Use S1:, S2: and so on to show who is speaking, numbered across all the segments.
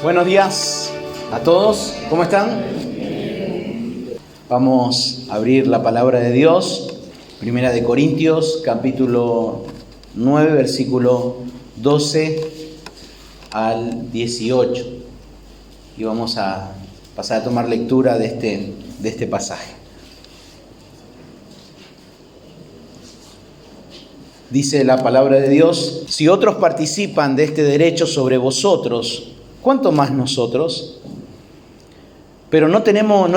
S1: Buenos días a todos, ¿cómo están? Vamos a abrir la palabra de Dios, Primera de Corintios, capítulo 9, versículo 12 al 18. Y vamos a pasar a tomar lectura de este pasaje. Dice la palabra de Dios: si otros participan de este derecho sobre vosotros, ¿cuánto más nosotros? Pero no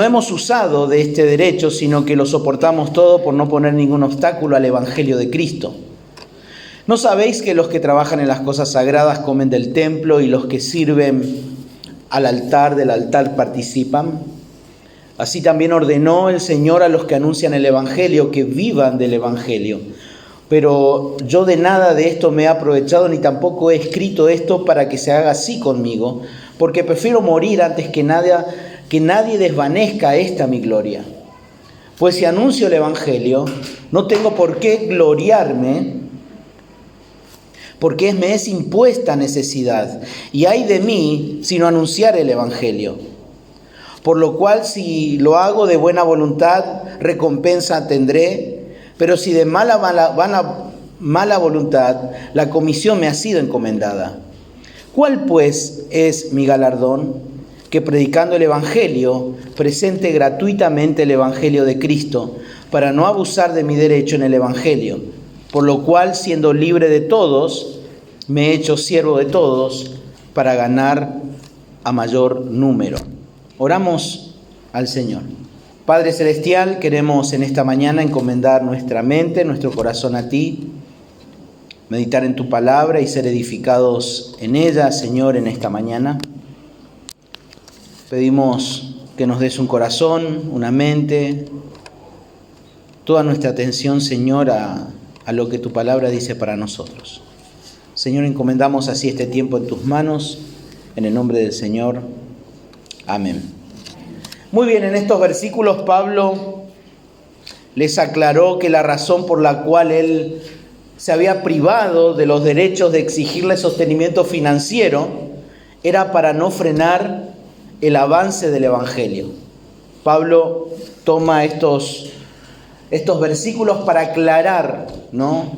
S1: hemos usado de este derecho, sino que lo soportamos todo por no poner ningún obstáculo al evangelio de Cristo. ¿No sabéis que los que trabajan en las cosas sagradas comen del templo y los que sirven del altar participan? Así también ordenó el Señor a los que anuncian el evangelio que vivan del evangelio. Pero yo de nada de esto me he aprovechado, ni tampoco he escrito esto para que se haga así conmigo, porque prefiero morir antes que nadie desvanezca esta mi gloria. Pues si anuncio el evangelio, no tengo por qué gloriarme, porque me es impuesta necesidad, y ay de mí si no anunciar el evangelio. Por lo cual, si lo hago de buena voluntad, recompensa tendré. Pero si de mala voluntad, la comisión me ha sido encomendada. ¿Cuál pues es mi galardón? Que predicando el evangelio, presente gratuitamente el evangelio de Cristo, para no abusar de mi derecho en el evangelio. Por lo cual, siendo libre de todos, me he hecho siervo de todos, para ganar a mayor número. Oramos al Señor. Padre Celestial, queremos en esta mañana encomendar nuestra mente, nuestro corazón a ti, meditar en tu palabra y ser edificados en ella, Señor, en esta mañana. Pedimos que nos des un corazón, una mente, toda nuestra atención, Señor, a lo que tu palabra dice para nosotros. Señor, encomendamos así este tiempo en tus manos, en el nombre del Señor. Amén. Muy bien, en estos versículos Pablo les aclaró que la razón por la cual él se había privado de los derechos de exigirle sostenimiento financiero era para no frenar el avance del evangelio. Pablo toma estos versículos para aclarar, ¿no?,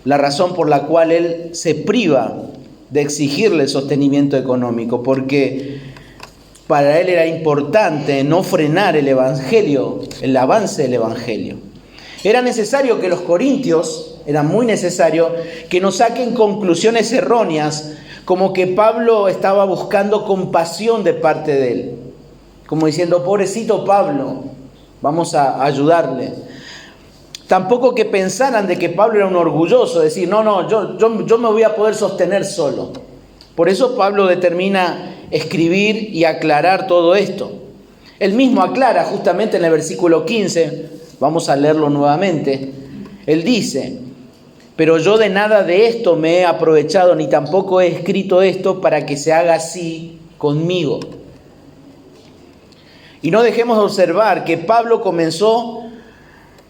S1: la razón por la cual él se priva de exigirle sostenimiento económico, porque para él era importante no frenar el evangelio, el avance del evangelio. Era necesario que los corintios, era muy necesario que no saquen conclusiones erróneas, como que Pablo estaba buscando compasión de parte de él, como diciendo: pobrecito Pablo, vamos a ayudarle. Tampoco que pensaran de que Pablo era un orgulloso, decir: no, yo me voy a poder sostener solo. Por eso Pablo determina escribir y aclarar todo esto. Él mismo aclara justamente en el versículo 15, vamos a leerlo nuevamente. Él dice: pero yo de nada de esto me he aprovechado, ni tampoco he escrito esto para que se haga así conmigo. Y no dejemos de observar que Pablo comenzó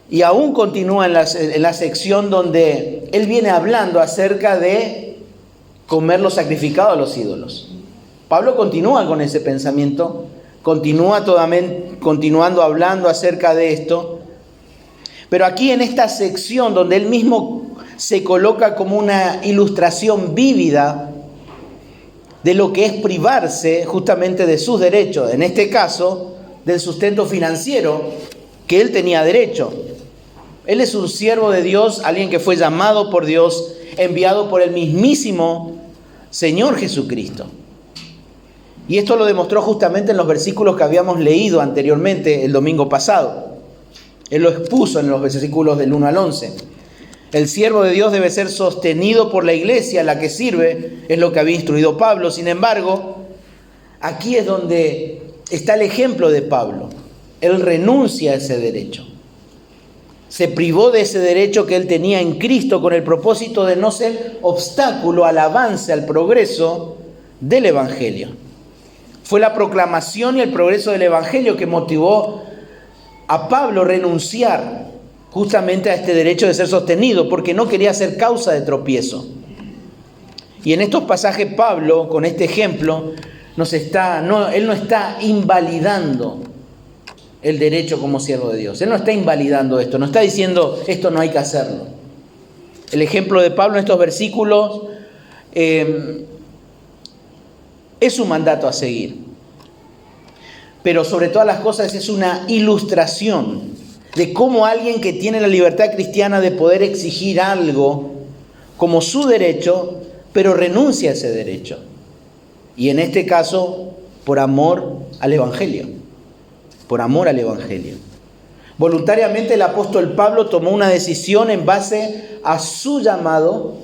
S1: y aún continúa en la sección donde él viene hablando acerca de comer lo sacrificado a los ídolos. Pablo continúa con ese pensamiento, continuando hablando acerca de esto. Pero aquí en esta sección donde él mismo se coloca como una ilustración vívida de lo que es privarse justamente de sus derechos, en este caso del sustento financiero que él tenía derecho. Él es un siervo de Dios, alguien que fue llamado por Dios, enviado por el mismísimo Señor Jesucristo. Y esto lo demostró justamente en los versículos que habíamos leído anteriormente el domingo pasado. Él lo expuso en los versículos del 1 al 11. El siervo de Dios debe ser sostenido por la iglesia a la que sirve, es lo que había instruido Pablo. Sin embargo, aquí es donde está el ejemplo de Pablo. Él renuncia a ese derecho. Se privó de ese derecho que él tenía en Cristo con el propósito de no ser obstáculo al avance, al progreso del evangelio. Fue la proclamación y el progreso del evangelio que motivó a Pablo renunciar justamente a este derecho de ser sostenido, porque no quería ser causa de tropiezo. Y en estos pasajes Pablo, con este ejemplo, él no está invalidando el derecho como siervo de Dios. Él no está invalidando esto, no está diciendo esto no hay que hacerlo. El ejemplo de Pablo en estos versículos es un mandato a seguir. Pero sobre todas las cosas es una ilustración de cómo alguien que tiene la libertad cristiana de poder exigir algo como su derecho, pero renuncia a ese derecho. Y en este caso, por amor al Evangelio. Por amor al Evangelio. Voluntariamente el apóstol Pablo tomó una decisión en base a su llamado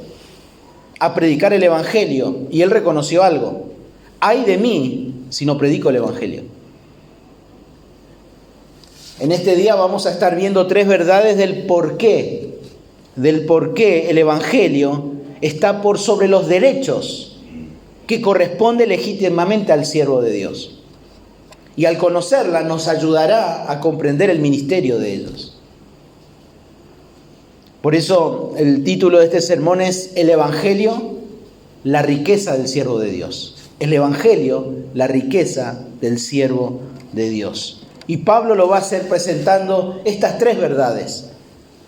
S1: a predicar el Evangelio. Y él reconoció algo. Ay de mí si no predico el Evangelio. En este día vamos a estar viendo 3 verdades del por qué el Evangelio está por sobre los derechos que corresponde legítimamente al siervo de Dios. Y al conocerla nos ayudará a comprender el ministerio de ellos. Por eso el título de este sermón es El Evangelio, la riqueza del siervo de Dios. El Evangelio, la riqueza del siervo de Dios. Y Pablo lo va a hacer presentando estas 3 verdades,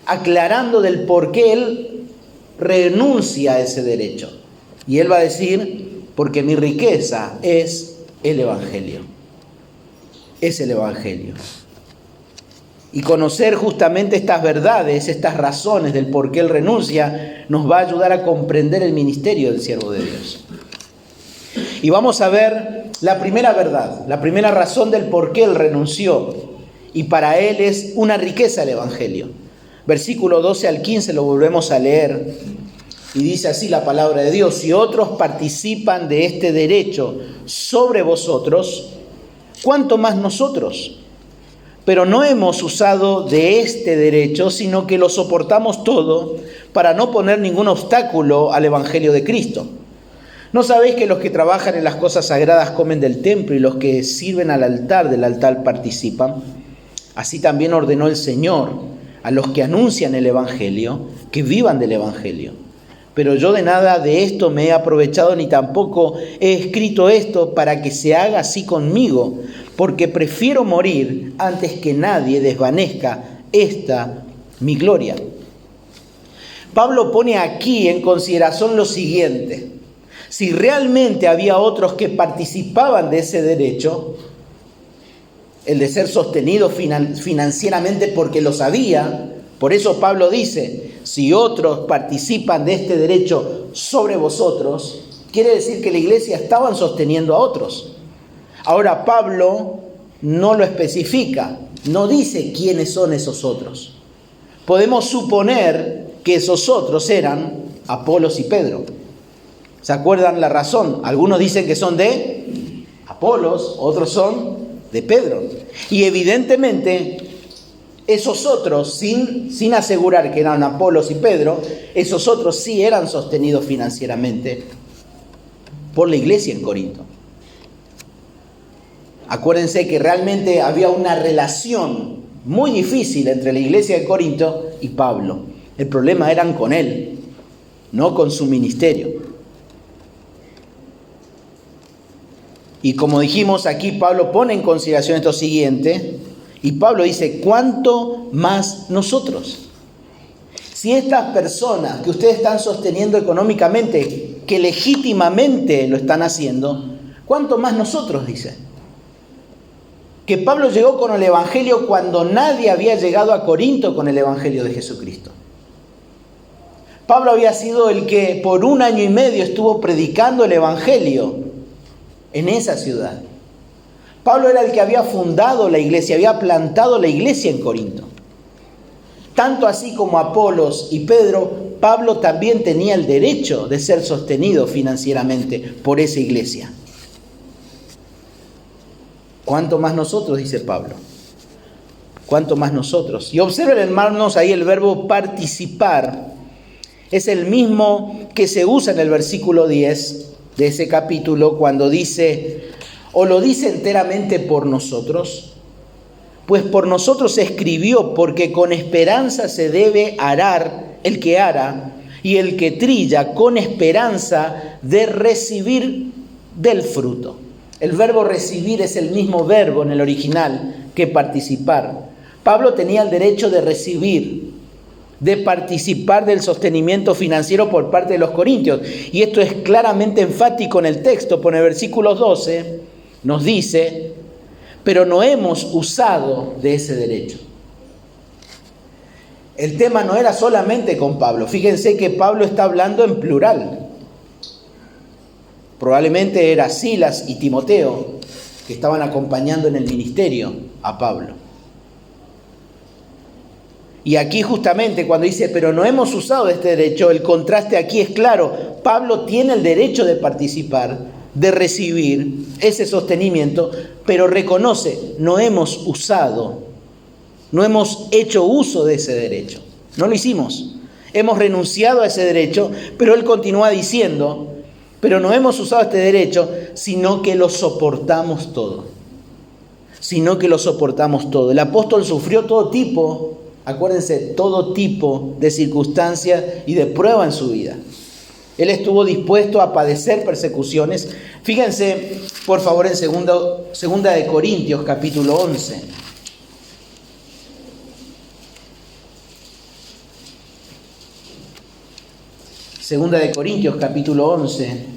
S1: aclarando del por qué él renuncia a ese derecho. Y él va a decir, porque mi riqueza es el Evangelio. Es el Evangelio. Y conocer justamente estas verdades, estas razones del por qué él renuncia, nos va a ayudar a comprender el ministerio del siervo de Dios. Y vamos a ver la primera verdad, la primera razón del por qué él renunció. Y para él es una riqueza el Evangelio. Versículo 12 al 15 lo volvemos a leer. Y dice así la palabra de Dios: si otros participan de este derecho sobre vosotros, ¿cuánto más nosotros? Pero no hemos usado de este derecho, sino que lo soportamos todo para no poner ningún obstáculo al Evangelio de Cristo. ¿No sabéis que los que trabajan en las cosas sagradas comen del templo y los que sirven al altar del altar participan? Así también ordenó el Señor a los que anuncian el Evangelio que vivan del Evangelio. Pero yo de nada de esto me he aprovechado, ni tampoco he escrito esto para que se haga así conmigo, porque prefiero morir antes que nadie desvanezca esta mi gloria. Pablo pone aquí en consideración lo siguiente: si realmente había otros que participaban de ese derecho, el de ser sostenido financieramente porque lo sabía, por eso Pablo dice, si otros participan de este derecho sobre vosotros, quiere decir que la iglesia estaban sosteniendo a otros. Ahora Pablo no lo especifica, no dice quiénes son esos otros. Podemos suponer que esos otros eran Apolos y Pedro. ¿Se acuerdan la razón? Algunos dicen que son de Apolos, otros son de Pedro. Y evidentemente esos otros, sin asegurar que eran Apolos y Pedro, esos otros sí eran sostenidos financieramente por la iglesia en Corinto. Acuérdense que realmente había una relación muy difícil entre la iglesia de Corinto y Pablo. El problema eran con él, no con su ministerio. Y como dijimos aquí, Pablo pone en consideración esto siguiente, y Pablo dice, ¿cuánto más nosotros? Si estas personas que ustedes están sosteniendo económicamente, que legítimamente lo están haciendo, ¿cuánto más nosotros? Dice. Que Pablo llegó con el Evangelio cuando nadie había llegado a Corinto con el Evangelio de Jesucristo. Pablo había sido el que por 1 año y medio estuvo predicando el Evangelio en esa ciudad. Pablo era el que había fundado la iglesia, había plantado la iglesia en Corinto. Tanto así como Apolos y Pedro, Pablo también tenía el derecho de ser sostenido financieramente por esa iglesia. ¿Cuánto más nosotros? Dice Pablo. ¿Cuánto más nosotros? Y observen, hermanos, ahí el verbo participar es el mismo que se usa en el versículo 10 de ese capítulo cuando dice, ¿o lo dice enteramente por nosotros? Pues por nosotros se escribió, porque con esperanza se debe arar el que ara, y el que trilla con esperanza de recibir del fruto. El verbo recibir es el mismo verbo en el original que participar. Pablo tenía el derecho de recibir, de participar del sostenimiento financiero por parte de los corintios. Y esto es claramente enfático en el texto, porque en el versículo 12 nos dice, pero no hemos usado de ese derecho. El tema no era solamente con Pablo. Fíjense que Pablo está hablando en plural. Probablemente era Silas y Timoteo que estaban acompañando en el ministerio a Pablo. Y aquí justamente cuando dice, pero no hemos usado este derecho, el contraste aquí es claro. Pablo tiene el derecho de participar, de recibir ese sostenimiento, pero reconoce, no hemos usado, no hemos hecho uso de ese derecho. No lo hicimos. Hemos renunciado a ese derecho, pero él continúa diciendo, pero no hemos usado este derecho, sino que lo soportamos todo. Sino que lo soportamos todo. El apóstol sufrió todo tipo, acuérdense, todo tipo de circunstancias y de prueba en su vida. Él estuvo dispuesto a padecer persecuciones. Fíjense, por favor, en segunda de Corintios, capítulo 11. Segunda de Corintios, capítulo 11.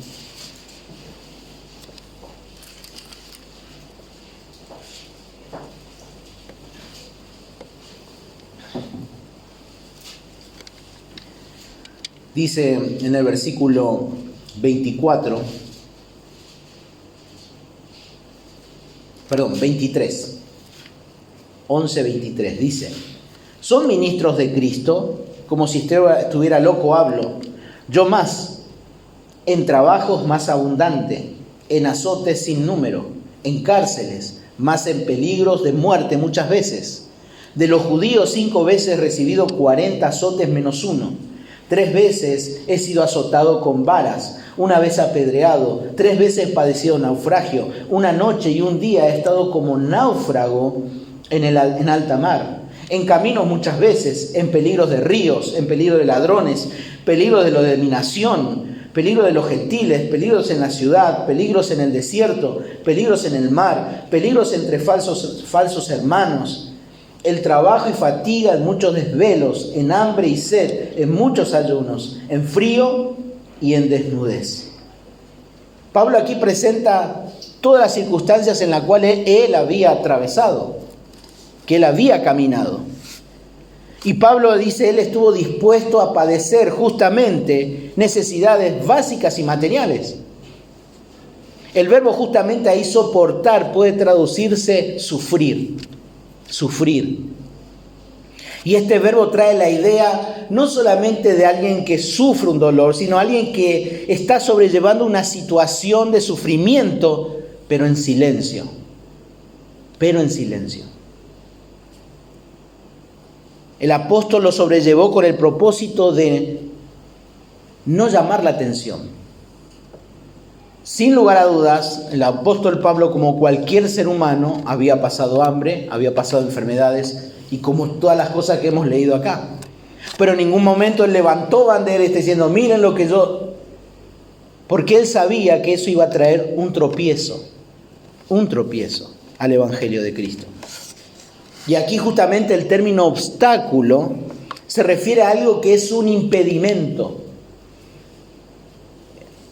S1: Dice en el versículo 23, dice, ¿son ministros de Cristo? Como si estuviera loco hablo. Yo más, en trabajos más abundante, en azotes sin número, en cárceles, más en peligros de muerte muchas veces. De los judíos 5 veces he recibido 40 azotes menos 1. 3 veces he sido azotado con varas, 1 vez apedreado, 3 veces he padecido naufragio, 1 noche y 1 día he estado como náufrago en alta mar. En caminos muchas veces, en peligros de ríos, en peligro de ladrones, peligro de la dominación, peligro de los gentiles, peligros en la ciudad, peligros en el desierto, peligros en el mar, peligros entre falsos hermanos, el trabajo y fatiga en muchos desvelos, en hambre y sed, en muchos ayunos, en frío y en desnudez. Pablo aquí presenta todas las circunstancias en las cuales él había atravesado, que él había caminado. Y Pablo dice, él estuvo dispuesto a padecer justamente necesidades básicas y materiales. El verbo justamente ahí soportar puede traducirse sufrir. Y este verbo trae la idea no solamente de alguien que sufre un dolor, sino alguien que está sobrellevando una situación de sufrimiento, pero en silencio. El apóstol lo sobrellevó con el propósito de no llamar la atención. Sin lugar a dudas, el apóstol Pablo, como cualquier ser humano, había pasado hambre, había pasado enfermedades y como todas las cosas que hemos leído acá. Pero en ningún momento él levantó bandera diciendo, miren lo que yo... Porque él sabía que eso iba a traer un tropiezo al Evangelio de Cristo. Y aquí justamente el término obstáculo se refiere a algo que es un impedimento.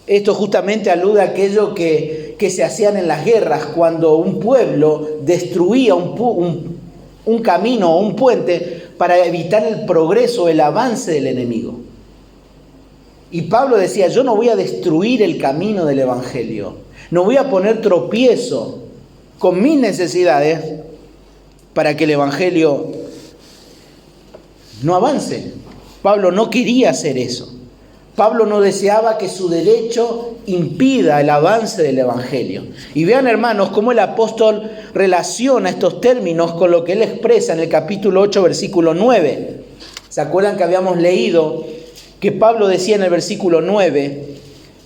S1: Esto justamente alude a aquello que se hacían en las guerras cuando un pueblo destruía un camino o un puente para evitar el progreso, el avance del enemigo. Y Pablo decía, yo no voy a destruir el camino del Evangelio, no voy a poner tropiezo con mis necesidades para que el Evangelio no avance. Pablo no quería hacer eso. Pablo no deseaba que su derecho impida el avance del Evangelio. Y vean, hermanos, cómo el apóstol relaciona estos términos con lo que él expresa en el capítulo 8, versículo 9. ¿Se acuerdan que habíamos leído que Pablo decía en el versículo 9,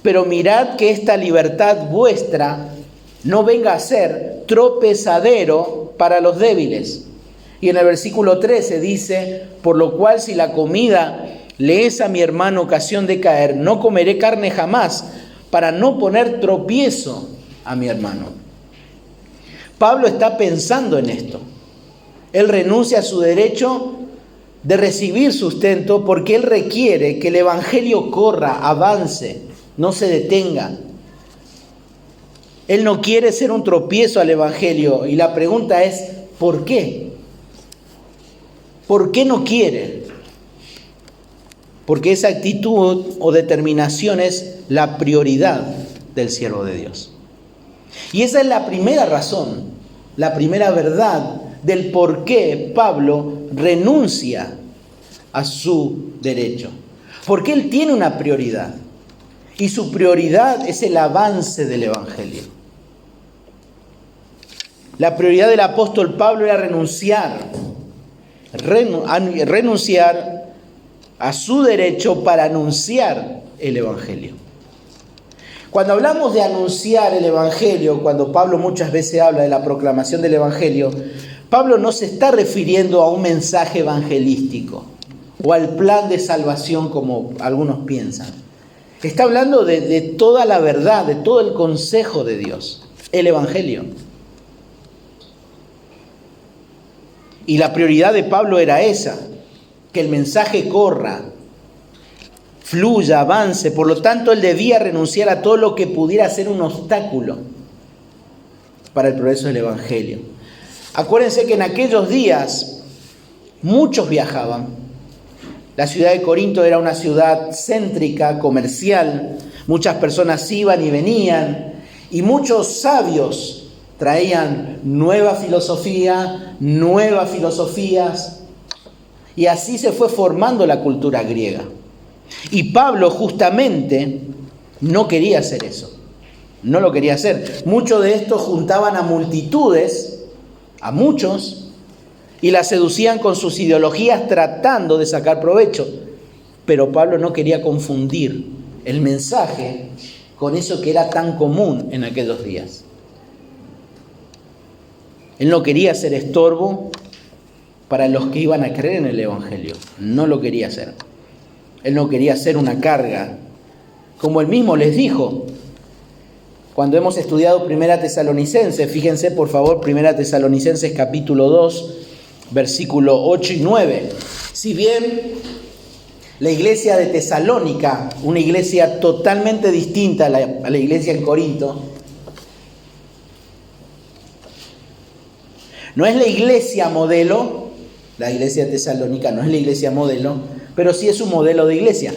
S1: pero mirad que esta libertad vuestra no venga a ser tropezadero para los débiles? Y en el versículo 13 dice, por lo cual si la comida le es a mi hermano ocasión de caer, no comeré carne jamás, para no poner tropiezo a mi hermano. Pablo está pensando en esto. Él renuncia a su derecho de recibir sustento porque él requiere que el evangelio corra, avance, no se detenga. Él no quiere ser un tropiezo al evangelio y la pregunta es, ¿por qué? ¿Por qué no quiere? Porque esa actitud o determinación es la prioridad del siervo de Dios. Y esa es la primera razón, la primera verdad del por qué Pablo renuncia a su derecho. Porque él tiene una prioridad. Y su prioridad es el avance del evangelio. La prioridad del apóstol Pablo era renunciar a su derecho para anunciar el evangelio. Cuando hablamos de anunciar el evangelio, cuando Pablo muchas veces habla de la proclamación del evangelio, Pablo no se está refiriendo a un mensaje evangelístico o al plan de salvación como algunos piensan. Está hablando de toda la verdad, de todo el consejo de Dios, el evangelio. Y la prioridad de Pablo era esa, que el mensaje corra, fluya, avance. Por lo tanto, él debía renunciar a todo lo que pudiera ser un obstáculo para el progreso del evangelio. Acuérdense que en aquellos días muchos viajaban. La ciudad de Corinto era una ciudad céntrica, comercial. Muchas personas iban y venían. Y muchos sabios traían nuevas filosofías. Y así se fue formando la cultura griega. Y Pablo justamente no quería hacer eso. No lo quería hacer. Muchos de estos juntaban a multitudes, a muchos, y las seducían con sus ideologías tratando de sacar provecho. Pero Pablo no quería confundir el mensaje con eso que era tan común en aquellos días. Él no quería ser estorbo para los que iban a creer en el evangelio. No lo quería hacer. Él no quería ser una carga. Como él mismo les dijo, cuando hemos estudiado Primera Tesalonicenses, fíjense por favor, Primera Tesalonicenses capítulo 2, versículo 8 y 9. Si bien la iglesia de Tesalónica, una iglesia totalmente distinta a la iglesia en Corinto, no es la iglesia modelo, la iglesia de Tesalónica no es la iglesia modelo, pero sí es un modelo de iglesia.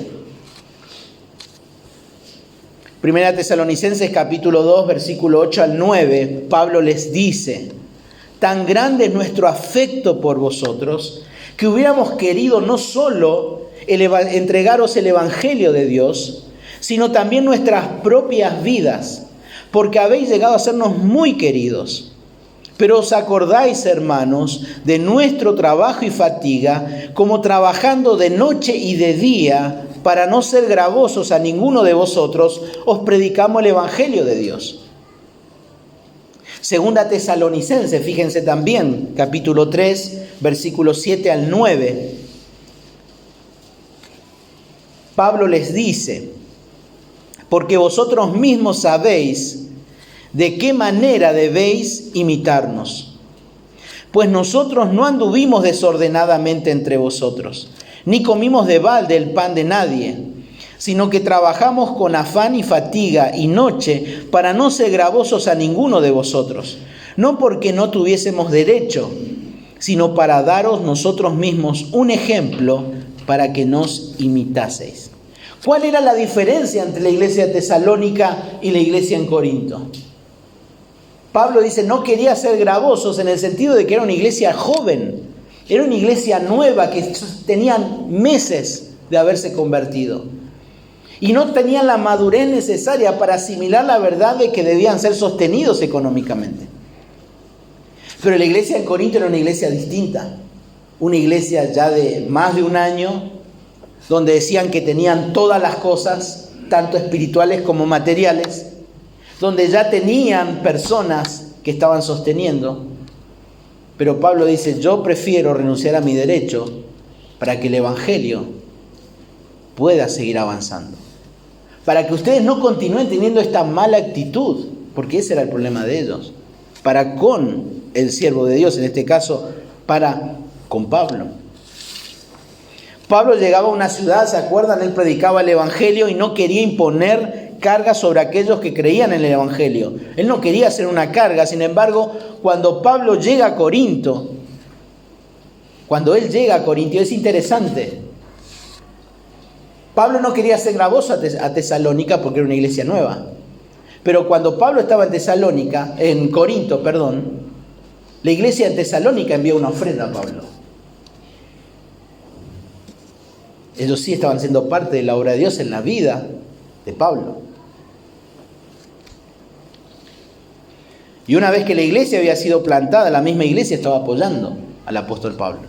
S1: Primera Tesalonicenses capítulo 2, versículo 8 al 9, Pablo les dice: tan grande es nuestro afecto por vosotros, que hubiéramos querido no solo entregaros el evangelio de Dios, sino también nuestras propias vidas, porque habéis llegado a sernos muy queridos. Pero os acordáis, hermanos, de nuestro trabajo y fatiga, como trabajando de noche y de día, para no ser gravosos a ninguno de vosotros, os predicamos el evangelio de Dios. Segunda Tesalonicenses, fíjense también, capítulo 3, versículos 7 al 9. Pablo les dice: porque vosotros mismos sabéis de qué manera debéis imitarnos. Pues nosotros no anduvimos desordenadamente entre vosotros, ni comimos de balde el pan de nadie, sino que trabajamos con afán y fatiga y noche para no ser gravosos a ninguno de vosotros, no porque no tuviésemos derecho, sino para daros nosotros mismos un ejemplo para que nos imitaseis. ¿Cuál era la diferencia entre la iglesia de Tesalónica y la iglesia en Corinto? Pablo dice, no quería ser gravosos en el sentido de que era una iglesia joven, era una iglesia nueva que tenían meses de haberse convertido. Y no tenían la madurez necesaria para asimilar la verdad de que debían ser sostenidos económicamente. Pero la iglesia en Corinto era una iglesia distinta, una iglesia ya de más de un año, donde decían que tenían todas las cosas, tanto espirituales como materiales, donde ya tenían personas que estaban sosteniendo. Pero Pablo dice, yo prefiero renunciar a mi derecho para que el evangelio pueda seguir avanzando. Para que ustedes no continúen teniendo esta mala actitud, porque ese era el problema de ellos, para con el siervo de Dios, en este caso, para con Pablo. Pablo llegaba a una ciudad, ¿se acuerdan? Él predicaba el Evangelio y no quería imponer cargas sobre aquellos que creían en el Evangelio. Él no quería hacer una carga. Sin embargo, cuando Pablo llega a Corinto, es interesante. Pablo no quería hacer gravoso a Tesalónica porque era una iglesia nueva. Pero cuando Pablo estaba en Corinto, la iglesia de Tesalónica envió una ofrenda a Pablo. Ellos sí estaban siendo parte de la obra de Dios en la vida de Pablo. Y una vez que la iglesia había sido plantada, la misma iglesia estaba apoyando al apóstol Pablo.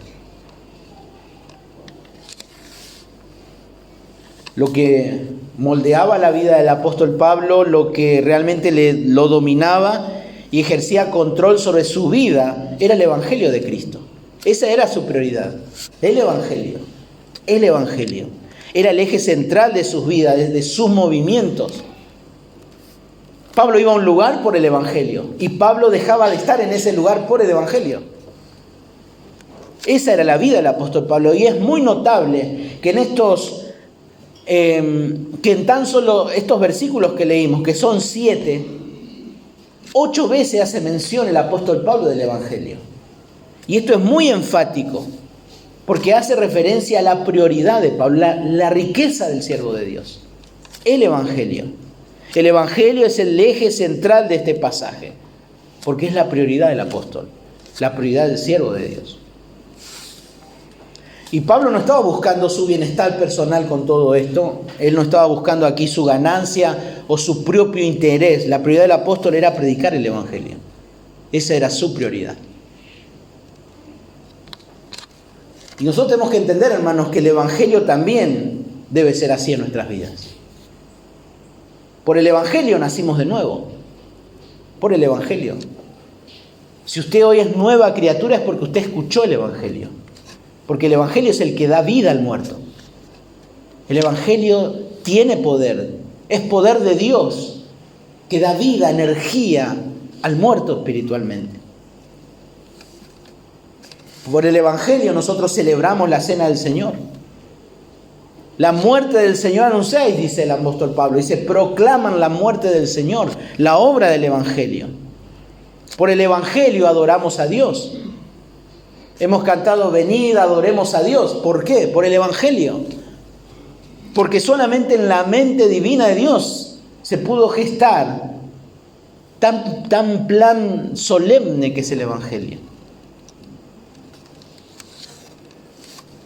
S1: Lo que moldeaba la vida del apóstol Pablo, lo que realmente lo dominaba y ejercía control sobre su vida, era el Evangelio de Cristo. Esa era su prioridad, el Evangelio. El Evangelio era el eje central de sus vidas, de sus movimientos. Pablo iba a un lugar por el Evangelio y Pablo dejaba de estar en ese lugar por el Evangelio. Esa era la vida del apóstol Pablo, y es muy notable que en tan solo estos versículos que leímos, que son 7, 8 veces hace mención el apóstol Pablo del Evangelio. Y esto es muy enfático, porque hace referencia a la prioridad de Pablo, la riqueza del siervo de Dios, el Evangelio. El Evangelio es el eje central de este pasaje, porque es la prioridad del apóstol, la prioridad del siervo de Dios. Y Pablo no estaba buscando su bienestar personal con todo esto, él no estaba buscando aquí su ganancia o su propio interés. La prioridad del apóstol era predicar el Evangelio. Esa era su prioridad. Y nosotros tenemos que entender, hermanos, que el Evangelio también debe ser así en nuestras vidas. Por el Evangelio nacimos de nuevo. Por el Evangelio. Si usted hoy es nueva criatura es porque usted escuchó el Evangelio. Porque el Evangelio es el que da vida al muerto. El Evangelio tiene poder. Es poder de Dios que da vida, energía al muerto espiritualmente. Por el Evangelio nosotros celebramos la cena del Señor. La muerte del Señor anunciáis, dice el apóstol Pablo. Dice, proclaman la muerte del Señor, la obra del Evangelio. Por el Evangelio adoramos a Dios. Hemos cantado, venid, adoremos a Dios. ¿Por qué? Por el Evangelio. Porque solamente en la mente divina de Dios se pudo gestar tan plan solemne que es el Evangelio.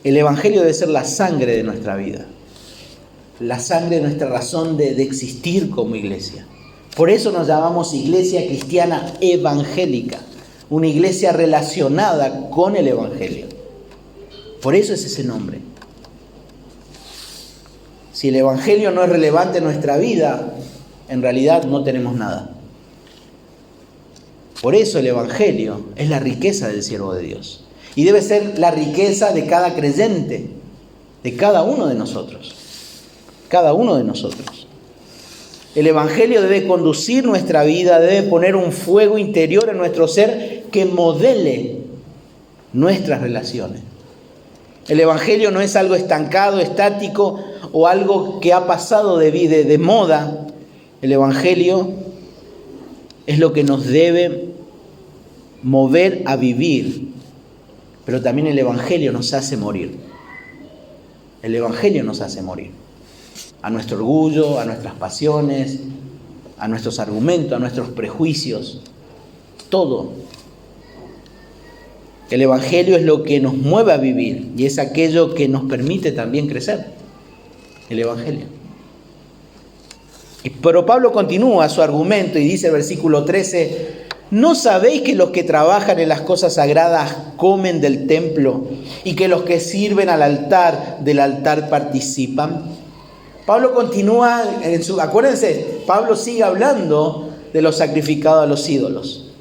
S1: El Evangelio debe ser la sangre de nuestra vida, la sangre de nuestra razón de existir como iglesia. Por eso nos llamamos Iglesia Cristiana Evangélica, una iglesia relacionada con el Evangelio. Por eso es ese nombre. Si el Evangelio no es relevante en nuestra vida, en realidad no tenemos nada. Por eso el Evangelio es la riqueza del siervo de Dios. Y debe ser la riqueza de cada creyente, de cada uno de nosotros. Cada uno de nosotros. El Evangelio debe conducir nuestra vida, debe poner un fuego interior en nuestro ser que modele nuestras relaciones. El Evangelio no es algo estancado, estático o algo que ha pasado de moda. El Evangelio es lo que nos debe mover a vivir. Pero también el Evangelio nos hace morir. El Evangelio nos hace morir. A nuestro orgullo, a nuestras pasiones, a nuestros argumentos, a nuestros prejuicios. Todo. El Evangelio es lo que nos mueve a vivir y es aquello que nos permite también crecer. El Evangelio. Pero Pablo continúa su argumento y dice, versículo 13, ¿no sabéis que los que trabajan en las cosas sagradas comen del templo y que los que sirven del altar participan? Pablo continúa, acuérdense, Pablo sigue hablando de lo sacrificado a los ídolos.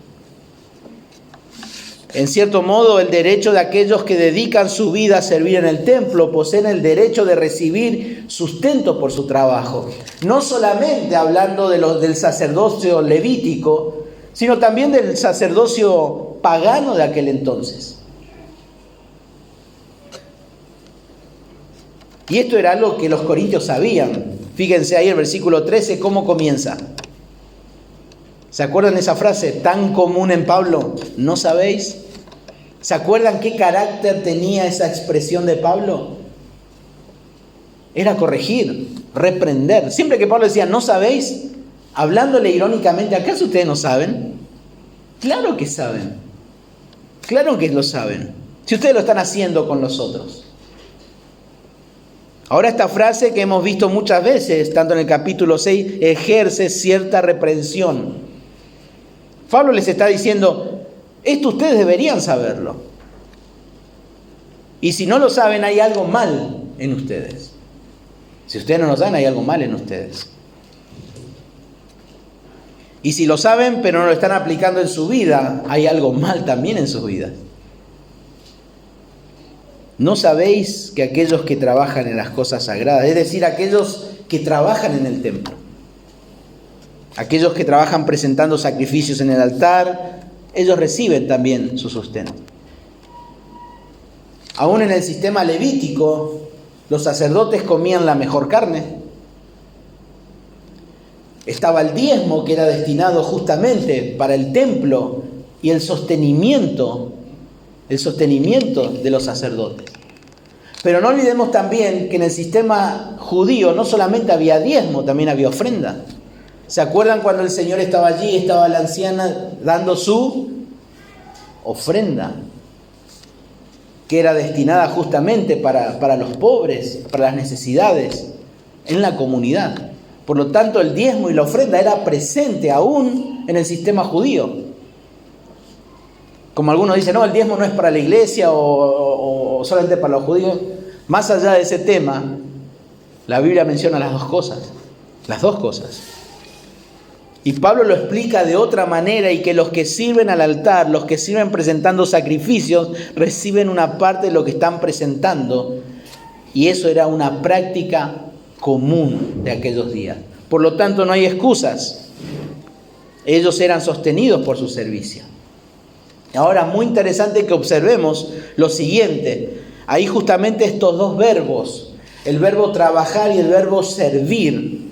S1: En cierto modo, el derecho de aquellos que dedican su vida a servir en el templo, poseen el derecho de recibir sustento por su trabajo. No solamente hablando del sacerdocio levítico, sino también del sacerdocio pagano de aquel entonces. Y esto era algo que los corintios sabían. Fíjense ahí el versículo 13, ¿cómo comienza? ¿Se acuerdan de esa frase tan común en Pablo? ¿No sabéis? ¿Se acuerdan qué carácter tenía esa expresión de Pablo? Era corregir, reprender. Siempre que Pablo decía, ¿no sabéis? Hablándole irónicamente, ¿acaso ustedes no saben? Claro que saben. Claro que lo saben. Si ustedes lo están haciendo con los otros. Ahora esta frase que hemos visto muchas veces, tanto en el capítulo 6, ejerce cierta reprensión. Pablo les está diciendo, esto ustedes deberían saberlo. Y si no lo saben, hay algo mal en ustedes. Si ustedes no lo saben, hay algo mal en ustedes. Y si lo saben, pero no lo están aplicando en su vida, hay algo mal también en sus vidas. ¿No sabéis que aquellos que trabajan en las cosas sagradas, es decir, aquellos que trabajan en el templo, aquellos que trabajan presentando sacrificios en el altar, ellos reciben también su sustento? Aún en el sistema levítico, los sacerdotes comían la mejor carne. Estaba el diezmo, que era destinado justamente para el templo y el sostenimiento de los sacerdotes. Pero no olvidemos también que en el sistema judío no solamente había diezmo, también había ofrenda. ¿Se acuerdan cuando el Señor estaba allí, estaba la anciana dando su ofrenda, que era destinada justamente para los pobres, para las necesidades en la comunidad? Por lo tanto, el diezmo y la ofrenda era presente aún en el sistema judío. Como algunos dicen, no, el diezmo no es para la iglesia o solamente para los judíos. Más allá de ese tema, la Biblia menciona las dos cosas. Y Pablo lo explica de otra manera, y que los que sirven al altar, los que sirven presentando sacrificios, reciben una parte de lo que están presentando. Y eso era una práctica común de aquellos días. Por lo tanto, no hay excusas. Ellos eran sostenidos por su servicio. Ahora, muy interesante que observemos lo siguiente. Ahí justamente estos dos verbos, el verbo trabajar y el verbo servir,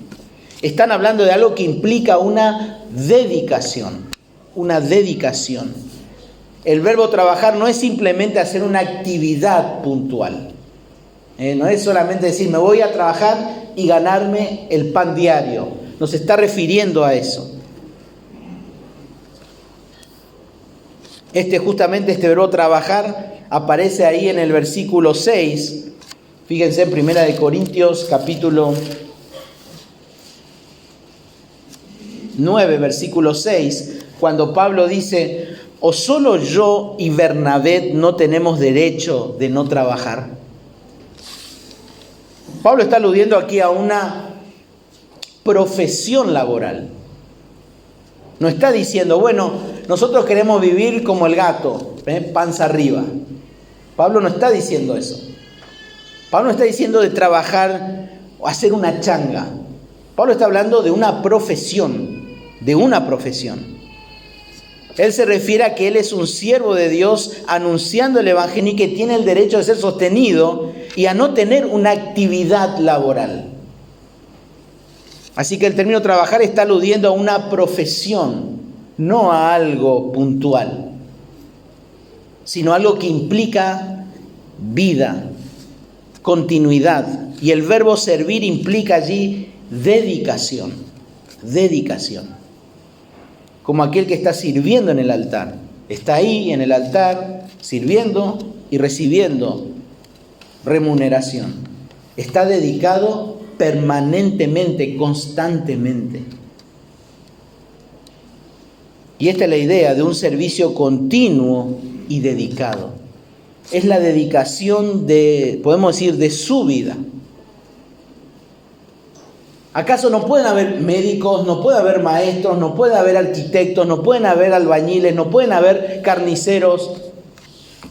S1: están hablando de algo que implica una dedicación. Una dedicación. El verbo trabajar no es simplemente hacer una actividad puntual. No es solamente decir, me voy a trabajar y ganarme el pan diario. Nos está refiriendo a eso. Justamente este verbo trabajar aparece ahí en el versículo 6. Fíjense en 1 Corintios capítulo 9, versículo 6, cuando Pablo dice, ¿o solo yo y Bernabé no tenemos derecho de no trabajar? Pablo está aludiendo aquí a una profesión laboral. No está diciendo, bueno, nosotros queremos vivir como el gato, panza arriba. Pablo no está diciendo eso. Pablo no está diciendo de trabajar o hacer una changa. Pablo está hablando de una profesión, Él se refiere a que él es un siervo de Dios anunciando el evangelio y que tiene el derecho de ser sostenido y a no tener una actividad laboral. Así que el término trabajar está aludiendo a una profesión, no a algo puntual, sino algo que implica vida, continuidad. Y el verbo servir implica allí dedicación. Como aquel que está sirviendo en el altar. Está ahí en el altar, sirviendo y recibiendo remuneración. Está dedicado permanentemente, constantemente. Y esta es la idea de un servicio continuo y dedicado. Es la dedicación podemos decir, de su vida. ¿Acaso no pueden haber médicos, no puede haber maestros, no puede haber arquitectos, no pueden haber albañiles, no pueden haber carniceros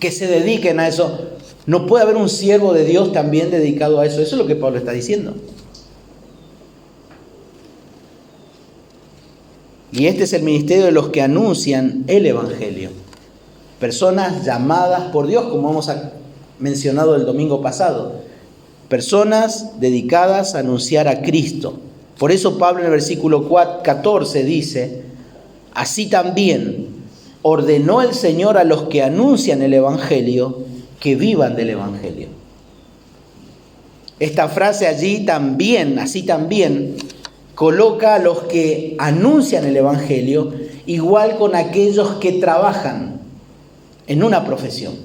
S1: que se dediquen a eso. ¿No puede haber un siervo de Dios también dedicado a eso? Eso es lo que Pablo está diciendo. Y este es el ministerio de los que anuncian el Evangelio. Personas llamadas por Dios, como hemos mencionado el domingo pasado. Personas dedicadas a anunciar a Cristo. Por eso Pablo en el versículo 14 dice: así también ordenó el Señor a los que anuncian el Evangelio que vivan del Evangelio. Esta frase allí también, así también, coloca a los que anuncian el Evangelio igual con aquellos que trabajan en una profesión.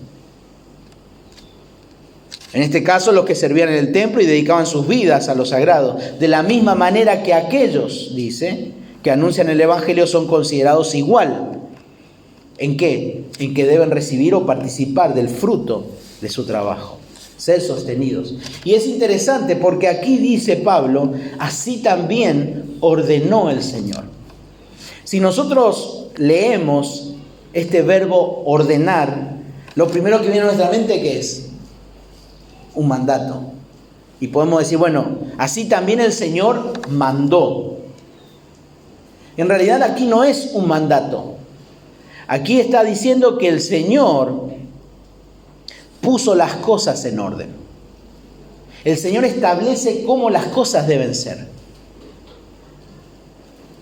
S1: En este caso, los que servían en el templo y dedicaban sus vidas a lo sagrado. De la misma manera que aquellos, dice, que anuncian el Evangelio son considerados igual. ¿En qué? En que deben recibir o participar del fruto de su trabajo. Ser sostenidos. Y es interesante porque aquí dice Pablo, así también ordenó el Señor. Si nosotros leemos este verbo ordenar, lo primero que viene a nuestra mente, ¿qué es? Un mandato. Y podemos decir, bueno, así también el Señor mandó. En realidad aquí no es un mandato. Aquí está diciendo que el Señor puso las cosas en orden. El Señor establece cómo las cosas deben ser.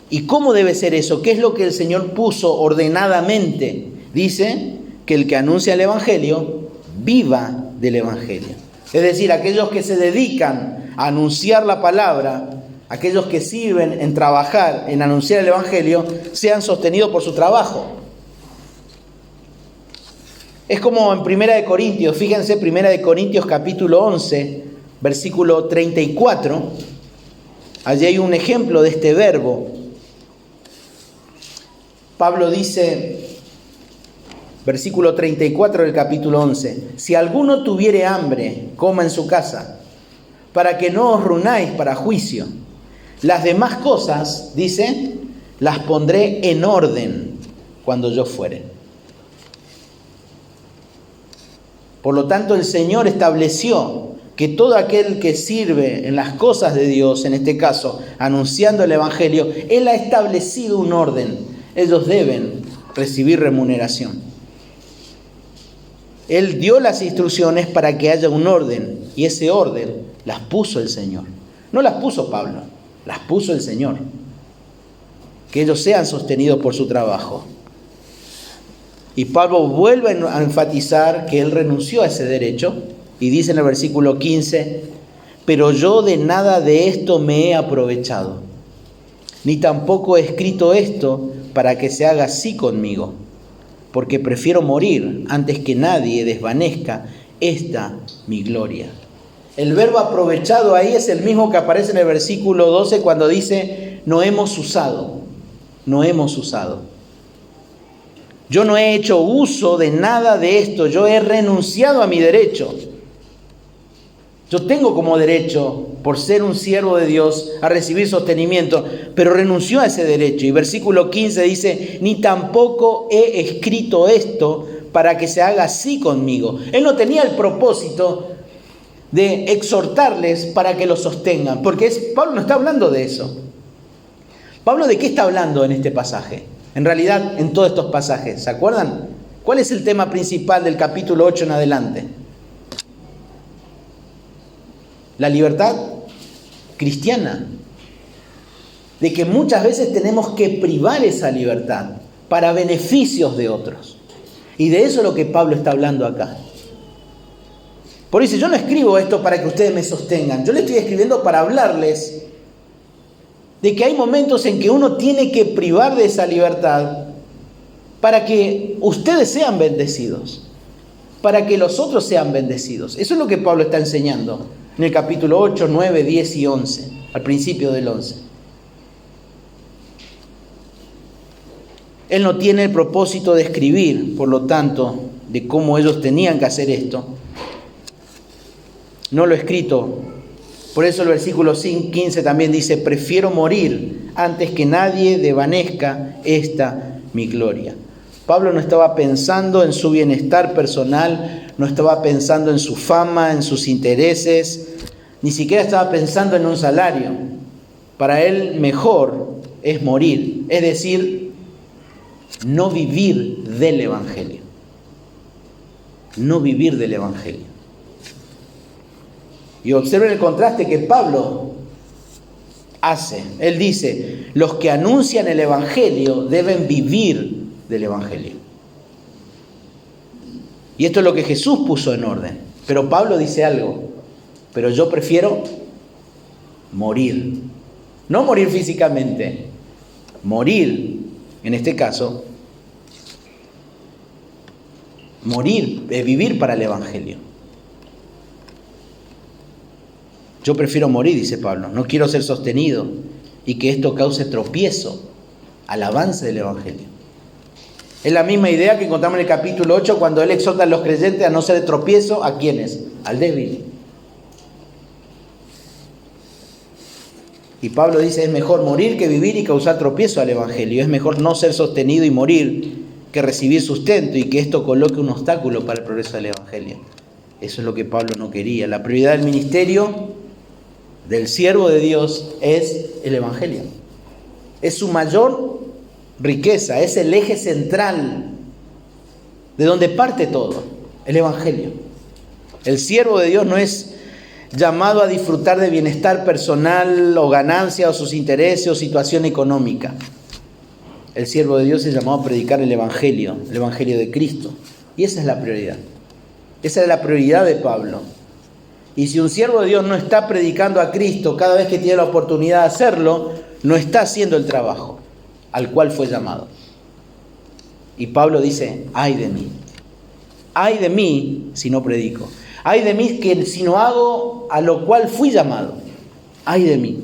S1: ¿Y cómo debe ser eso? ¿Qué es lo que el Señor puso ordenadamente? Dice que el que anuncia el Evangelio viva del Evangelio. Es decir, aquellos que se dedican a anunciar la palabra, aquellos que sirven en trabajar, en anunciar el Evangelio, sean sostenidos por su trabajo. Es como en 1 Corintios, fíjense, 1 Corintios capítulo 11, versículo 34. Allí hay un ejemplo de este verbo. Pablo dice, versículo 34 del capítulo 11, si alguno tuviere hambre, coma en su casa, para que no os reunáis para juicio. Las demás cosas, dice, las pondré en orden cuando yo fuere. Por lo tanto, el Señor estableció que todo aquel que sirve en las cosas de Dios, en este caso, anunciando el Evangelio, Él ha establecido un orden. Ellos deben recibir remuneración. Él dio las instrucciones para que haya un orden, y ese orden las puso el Señor. No las puso Pablo, las puso el Señor. Que ellos sean sostenidos por su trabajo. Y Pablo vuelve a enfatizar que él renunció a ese derecho y dice en el versículo 15, pero yo de nada de esto me he aprovechado, ni tampoco he escrito esto para que se haga así conmigo, porque prefiero morir antes que nadie desvanezca esta mi gloria. El verbo aprovechado ahí es el mismo que aparece en el versículo 12 cuando dice, no hemos usado. Yo no he hecho uso de nada de esto, yo he renunciado a mi derecho. Yo tengo como derecho, por ser un siervo de Dios, a recibir sostenimiento, pero renunció a ese derecho. Y versículo 15 dice, ni tampoco he escrito esto para que se haga así conmigo. Él no tenía el propósito de exhortarles para que lo sostengan, porque Pablo no está hablando de eso. Pablo, ¿de qué está hablando en este pasaje? En realidad, en todos estos pasajes, ¿se acuerdan? ¿Cuál es el tema principal del capítulo 8 en adelante? La libertad cristiana. De que muchas veces tenemos que privar esa libertad para beneficios de otros. Y de eso es lo que Pablo está hablando acá. Por eso yo no escribo esto para que ustedes me sostengan. Yo le estoy escribiendo para hablarles de que hay momentos en que uno tiene que privar de esa libertad para que ustedes sean bendecidos, para que los otros sean bendecidos. Eso es lo que Pablo está enseñando en el capítulo 8, 9, 10 y 11, al principio del 11. Él no tiene el propósito de escribir, por lo tanto, de cómo ellos tenían que hacer esto. No lo he escrito. Por eso el versículo 15 también dice, prefiero morir antes que nadie desvanezca esta mi gloria. Pablo no estaba pensando en su bienestar personal, no estaba pensando en su fama, en sus intereses, ni siquiera estaba pensando en un salario. Para él mejor es morir, es decir, no vivir del Evangelio. No vivir del Evangelio. Y observen el contraste que Pablo hace. Él dice, los que anuncian el Evangelio deben vivir del Evangelio. Y esto es lo que Jesús puso en orden. Pero Pablo dice algo, pero yo prefiero morir. No morir físicamente, morir, en este caso, morir, vivir para el Evangelio. Yo prefiero morir, dice Pablo, no quiero ser sostenido y que esto cause tropiezo al avance del Evangelio. Es la misma idea que encontramos en el capítulo 8 cuando él exhorta a los creyentes a no ser de tropiezo, ¿a quiénes? Al débil. Y Pablo dice, es mejor morir que vivir y causar tropiezo al Evangelio. Es mejor no ser sostenido y morir que recibir sustento y que esto coloque un obstáculo para el progreso del Evangelio. Eso es lo que Pablo no quería. La prioridad del ministerio del siervo de Dios es el Evangelio. Es su mayor riqueza, es el eje central de donde parte todo, el Evangelio. El siervo de Dios no es llamado a disfrutar de bienestar personal o ganancia o sus intereses o situación económica. El siervo de Dios es llamado a predicar el Evangelio de Cristo. Y esa es la prioridad. Esa es la prioridad de Pablo. Y si un siervo de Dios no está predicando a Cristo cada vez que tiene la oportunidad de hacerlo, no está haciendo el trabajo al cual fue llamado. Y Pablo dice, ay de mí si no predico. Ay de mí que si no hago a lo cual fui llamado. Ay de mí.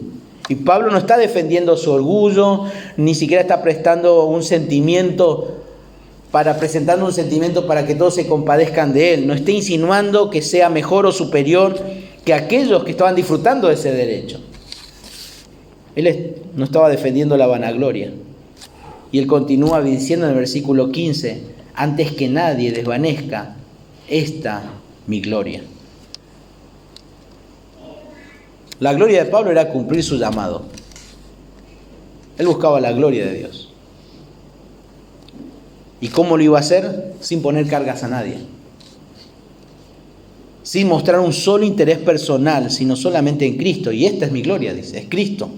S1: Y Pablo no está defendiendo su orgullo, ni siquiera está presentando un sentimiento para que todos se compadezcan de él. No está insinuando que sea mejor o superior que aquellos que estaban disfrutando de ese derecho. Él no estaba defendiendo la vanagloria. Y él continúa diciendo en el versículo 15, antes que nadie desvanezca esta mi gloria. La gloria de Pablo era cumplir su llamado. Él buscaba la gloria de Dios. ¿Y cómo lo iba a hacer? Sin poner cargas a nadie. Sin mostrar un solo interés personal, sino solamente en Cristo. Y esta es mi gloria, dice, es Cristo.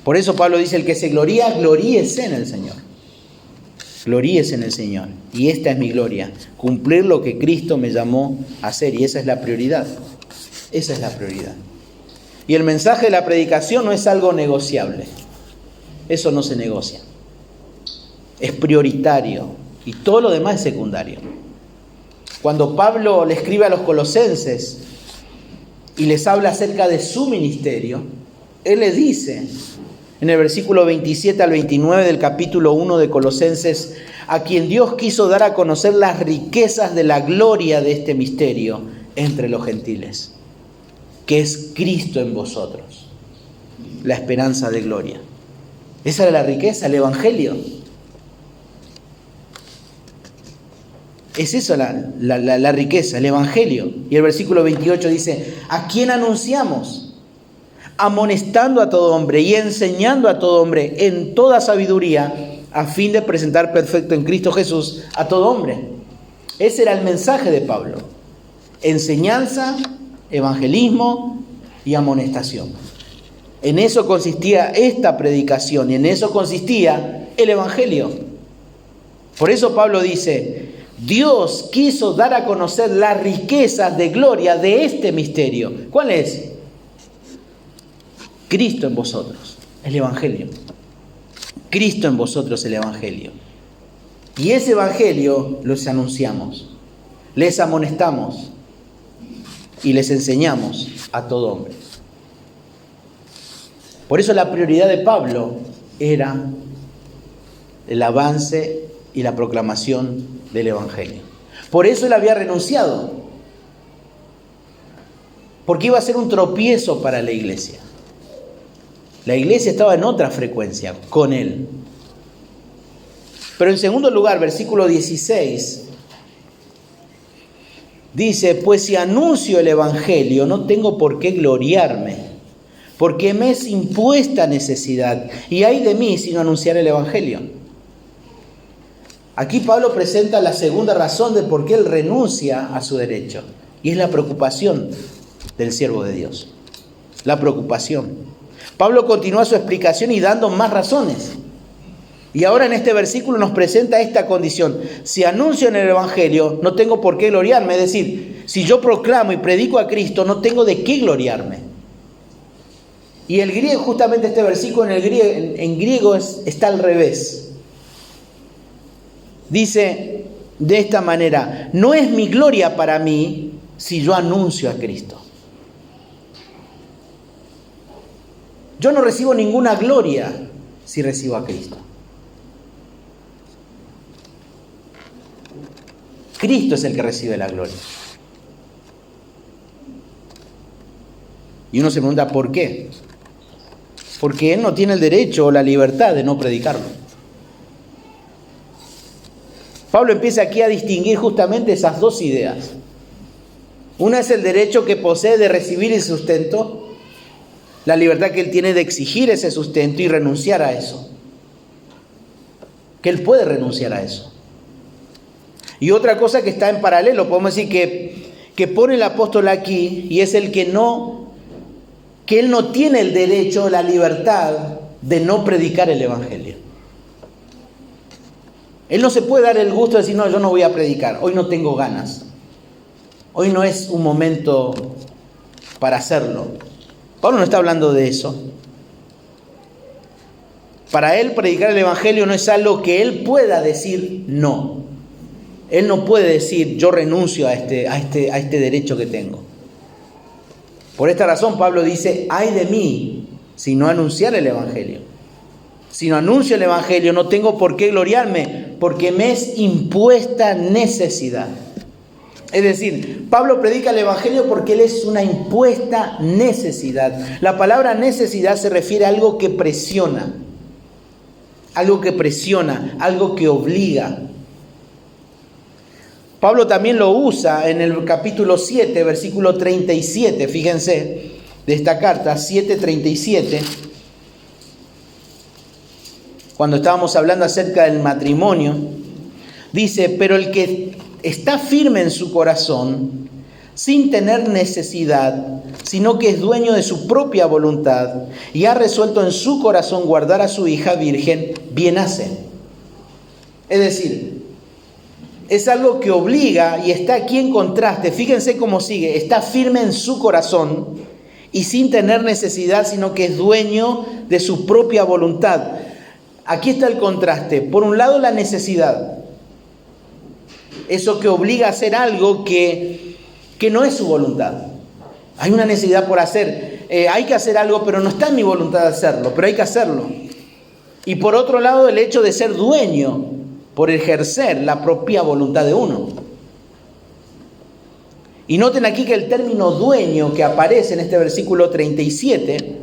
S1: Por eso Pablo dice, el que se gloría, gloríese en el Señor. Gloríese en el Señor. Y esta es mi gloria, cumplir lo que Cristo me llamó a hacer. Y esa es la prioridad. Esa es la prioridad. Y el mensaje de la predicación no es algo negociable. Eso no se negocia. Es prioritario. Y todo lo demás es secundario. Cuando Pablo le escribe a los colosenses y les habla acerca de su ministerio, él le dice en el versículo 27 al 29 del capítulo 1 de Colosenses, a quien Dios quiso dar a conocer las riquezas de la gloria de este misterio entre los gentiles, que es Cristo en vosotros, la esperanza de gloria. Esa era la riqueza, el Evangelio. Es eso la riqueza, el Evangelio. Y el versículo 28 dice, ¿a quién anunciamos? Amonestando a todo hombre y enseñando a todo hombre en toda sabiduría, a fin de presentar perfecto en Cristo Jesús a todo hombre. Ese era el mensaje de Pablo. Enseñanza, evangelismo y amonestación. En eso consistía esta predicación y en eso consistía el Evangelio. Por eso Pablo dice, Dios quiso dar a conocer las riquezas de gloria de este misterio. ¿Cuál es? Cristo en vosotros, el Evangelio. Cristo en vosotros, el Evangelio. Y ese Evangelio los anunciamos, les amonestamos y les enseñamos a todo hombre. Por eso la prioridad de Pablo era el avance y la proclamación del Evangelio. Por eso él había renunciado, porque iba a ser un tropiezo para la iglesia. La iglesia estaba en otra frecuencia con él. Pero en segundo lugar, versículo 16, dice, pues si anuncio el Evangelio, no tengo por qué gloriarme, porque me es impuesta necesidad, y ay de mí si no anunciar el Evangelio. Aquí Pablo presenta la segunda razón de por qué él renuncia a su derecho, y es la preocupación del siervo de Dios. La preocupación. Pablo continúa su explicación y dando más razones. Y ahora en este versículo nos presenta esta condición. Si anuncio en el Evangelio, no tengo por qué gloriarme. Es decir, si yo proclamo y predico a Cristo, no tengo de qué gloriarme. Y el griego, justamente este versículo en griego está al revés. Dice de esta manera, no es mi gloria para mí si yo anuncio a Cristo. Yo no recibo ninguna gloria si recibo a Cristo. Cristo es el que recibe la gloria. Y uno se pregunta, ¿por qué? Porque Él no tiene el derecho o la libertad de no predicarlo. Pablo empieza aquí a distinguir justamente esas dos ideas. Una es el derecho que posee de recibir el sustento, la libertad que Él tiene de exigir ese sustento y renunciar a eso. Que Él puede renunciar a eso. Y otra cosa que está en paralelo, podemos decir que pone el apóstol aquí, y es el que él no tiene el derecho, la libertad de no predicar el Evangelio. Él no se puede dar el gusto de decir, no, yo no voy a predicar, hoy no tengo ganas. Hoy no es un momento para hacerlo. Pablo no está hablando de eso. Para él predicar el Evangelio no es algo que él pueda decir no. Él no puede decir, yo renuncio a este derecho que tengo. Por esta razón Pablo dice, ay de mí si no anunciar el Evangelio. Si no anuncio el Evangelio no tengo por qué gloriarme, porque me es impuesta necesidad. Es decir, Pablo predica el Evangelio porque él es una impuesta necesidad. La palabra necesidad se refiere a algo que presiona. Algo que presiona, algo que obliga. Pablo también lo usa en el capítulo 7, versículo 37, fíjense, de esta carta, 7:37, cuando estábamos hablando acerca del matrimonio, dice, pero el que está firme en su corazón, sin tener necesidad, sino que es dueño de su propia voluntad, y ha resuelto en su corazón guardar a su hija virgen, bien hace. Es decir, es algo que obliga y está aquí en contraste. Fíjense cómo sigue. Está firme en su corazón y sin tener necesidad, sino que es dueño de su propia voluntad. Aquí está el contraste. Por un lado, la necesidad. Eso que obliga a hacer algo que no es su voluntad. Hay una necesidad por hacer. Hay que hacer algo, pero no está en mi voluntad de hacerlo, pero hay que hacerlo. Y por otro lado, el hecho de ser dueño, por ejercer la propia voluntad de uno. Y noten aquí que el término dueño que aparece en este versículo 37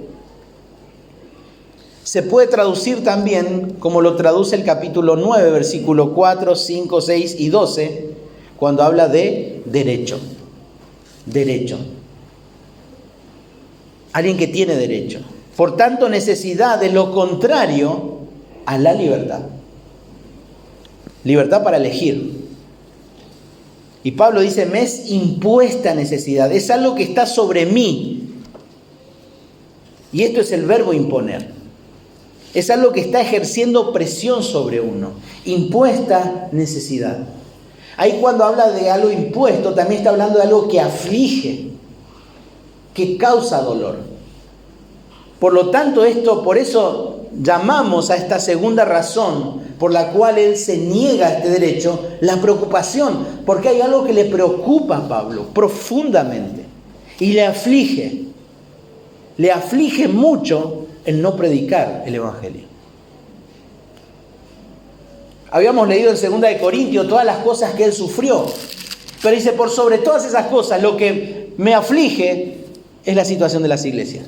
S1: se puede traducir también como lo traduce el capítulo 9, versículo 4, 5, 6 y 12, cuando habla de derecho. Derecho. Alguien que tiene derecho. Por tanto, necesidad es lo contrario a la libertad. Libertad para elegir. Y Pablo dice, me es impuesta necesidad. Es algo que está sobre mí. Y esto es el verbo imponer. Es algo que está ejerciendo presión sobre uno. Impuesta necesidad. Ahí cuando habla de algo impuesto, también está hablando de algo que aflige, que causa dolor. Por lo tanto, por eso llamamos a esta segunda razón por la cual él se niega a este derecho, la preocupación, porque hay algo que le preocupa a Pablo profundamente y le aflige mucho el no predicar el Evangelio. Habíamos leído en 2 de Corintios todas las cosas que él sufrió, pero dice, por sobre todas esas cosas, lo que me aflige es la situación de las iglesias.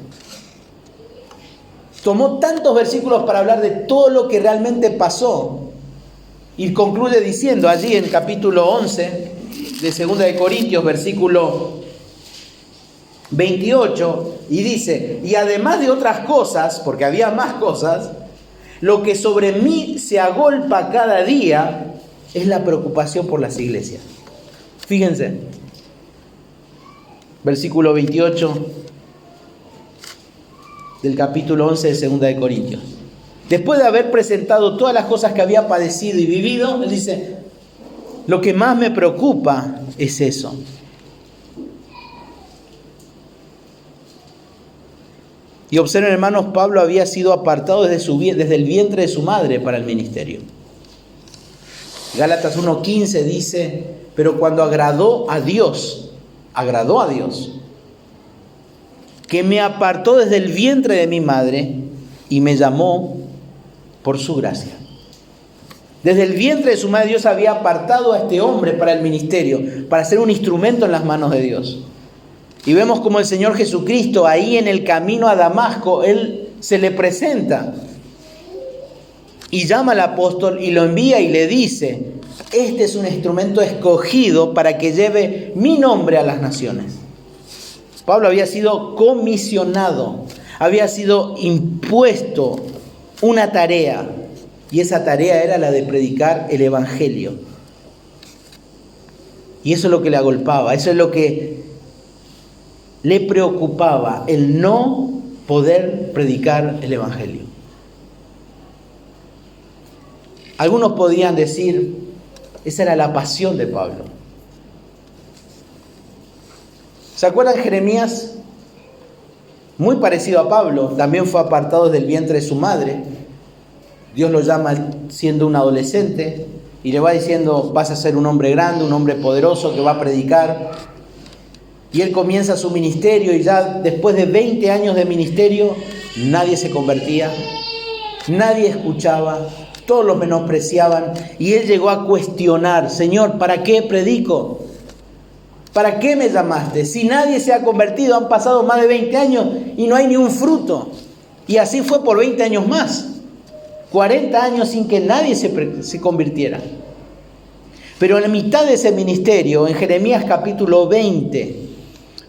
S1: Tomó tantos versículos para hablar de todo lo que realmente pasó Y concluye diciendo allí en capítulo 11 de 2 de Corintios, versículo 28, y dice: y además de otras cosas, porque había más cosas, lo que sobre mí se agolpa cada día es la preocupación por las iglesias. Fíjense, versículo 28 del capítulo 11 de 2 de Corintios. Después de haber presentado todas las cosas que había padecido y vivido, él dice: lo que más me preocupa es eso. Y observen, hermanos, Pablo había sido apartado desde el vientre de su madre para el ministerio. Gálatas 1:15 dice: pero cuando agradó a Dios, que me apartó desde el vientre de mi madre y me llamó por su gracia. Desde el vientre de su madre Dios había apartado a este hombre para el ministerio, para ser un instrumento en las manos de Dios. Y vemos como el Señor Jesucristo, ahí en el camino a Damasco, Él se le presenta y llama al apóstol y lo envía y le dice: este es un instrumento escogido para que lleve mi nombre a las naciones. Pablo había sido comisionado, había sido impuesto una tarea, y esa tarea era la de predicar el evangelio. Y eso es lo que le agolpaba, eso es lo que le preocupaba, el no poder predicar el evangelio. Algunos podían decir: esa era la pasión de Pablo. ¿Se acuerdan Jeremías? Muy parecido a Pablo, también fue apartado del vientre de su madre. Dios lo llama siendo un adolescente y le va diciendo: vas a ser un hombre grande, un hombre poderoso que va a predicar. Y él comienza su ministerio, y ya después de 20 años de ministerio, nadie se convertía, nadie escuchaba, todos los menospreciaban, y él llegó a cuestionar: Señor, ¿para qué predico? ¿Para qué me llamaste? Si nadie se ha convertido, han pasado más de 20 años y no hay ni un fruto. Y así fue por 20 años más, 40 años sin que nadie se convirtiera. Pero en la mitad de ese ministerio, en Jeremías capítulo 20,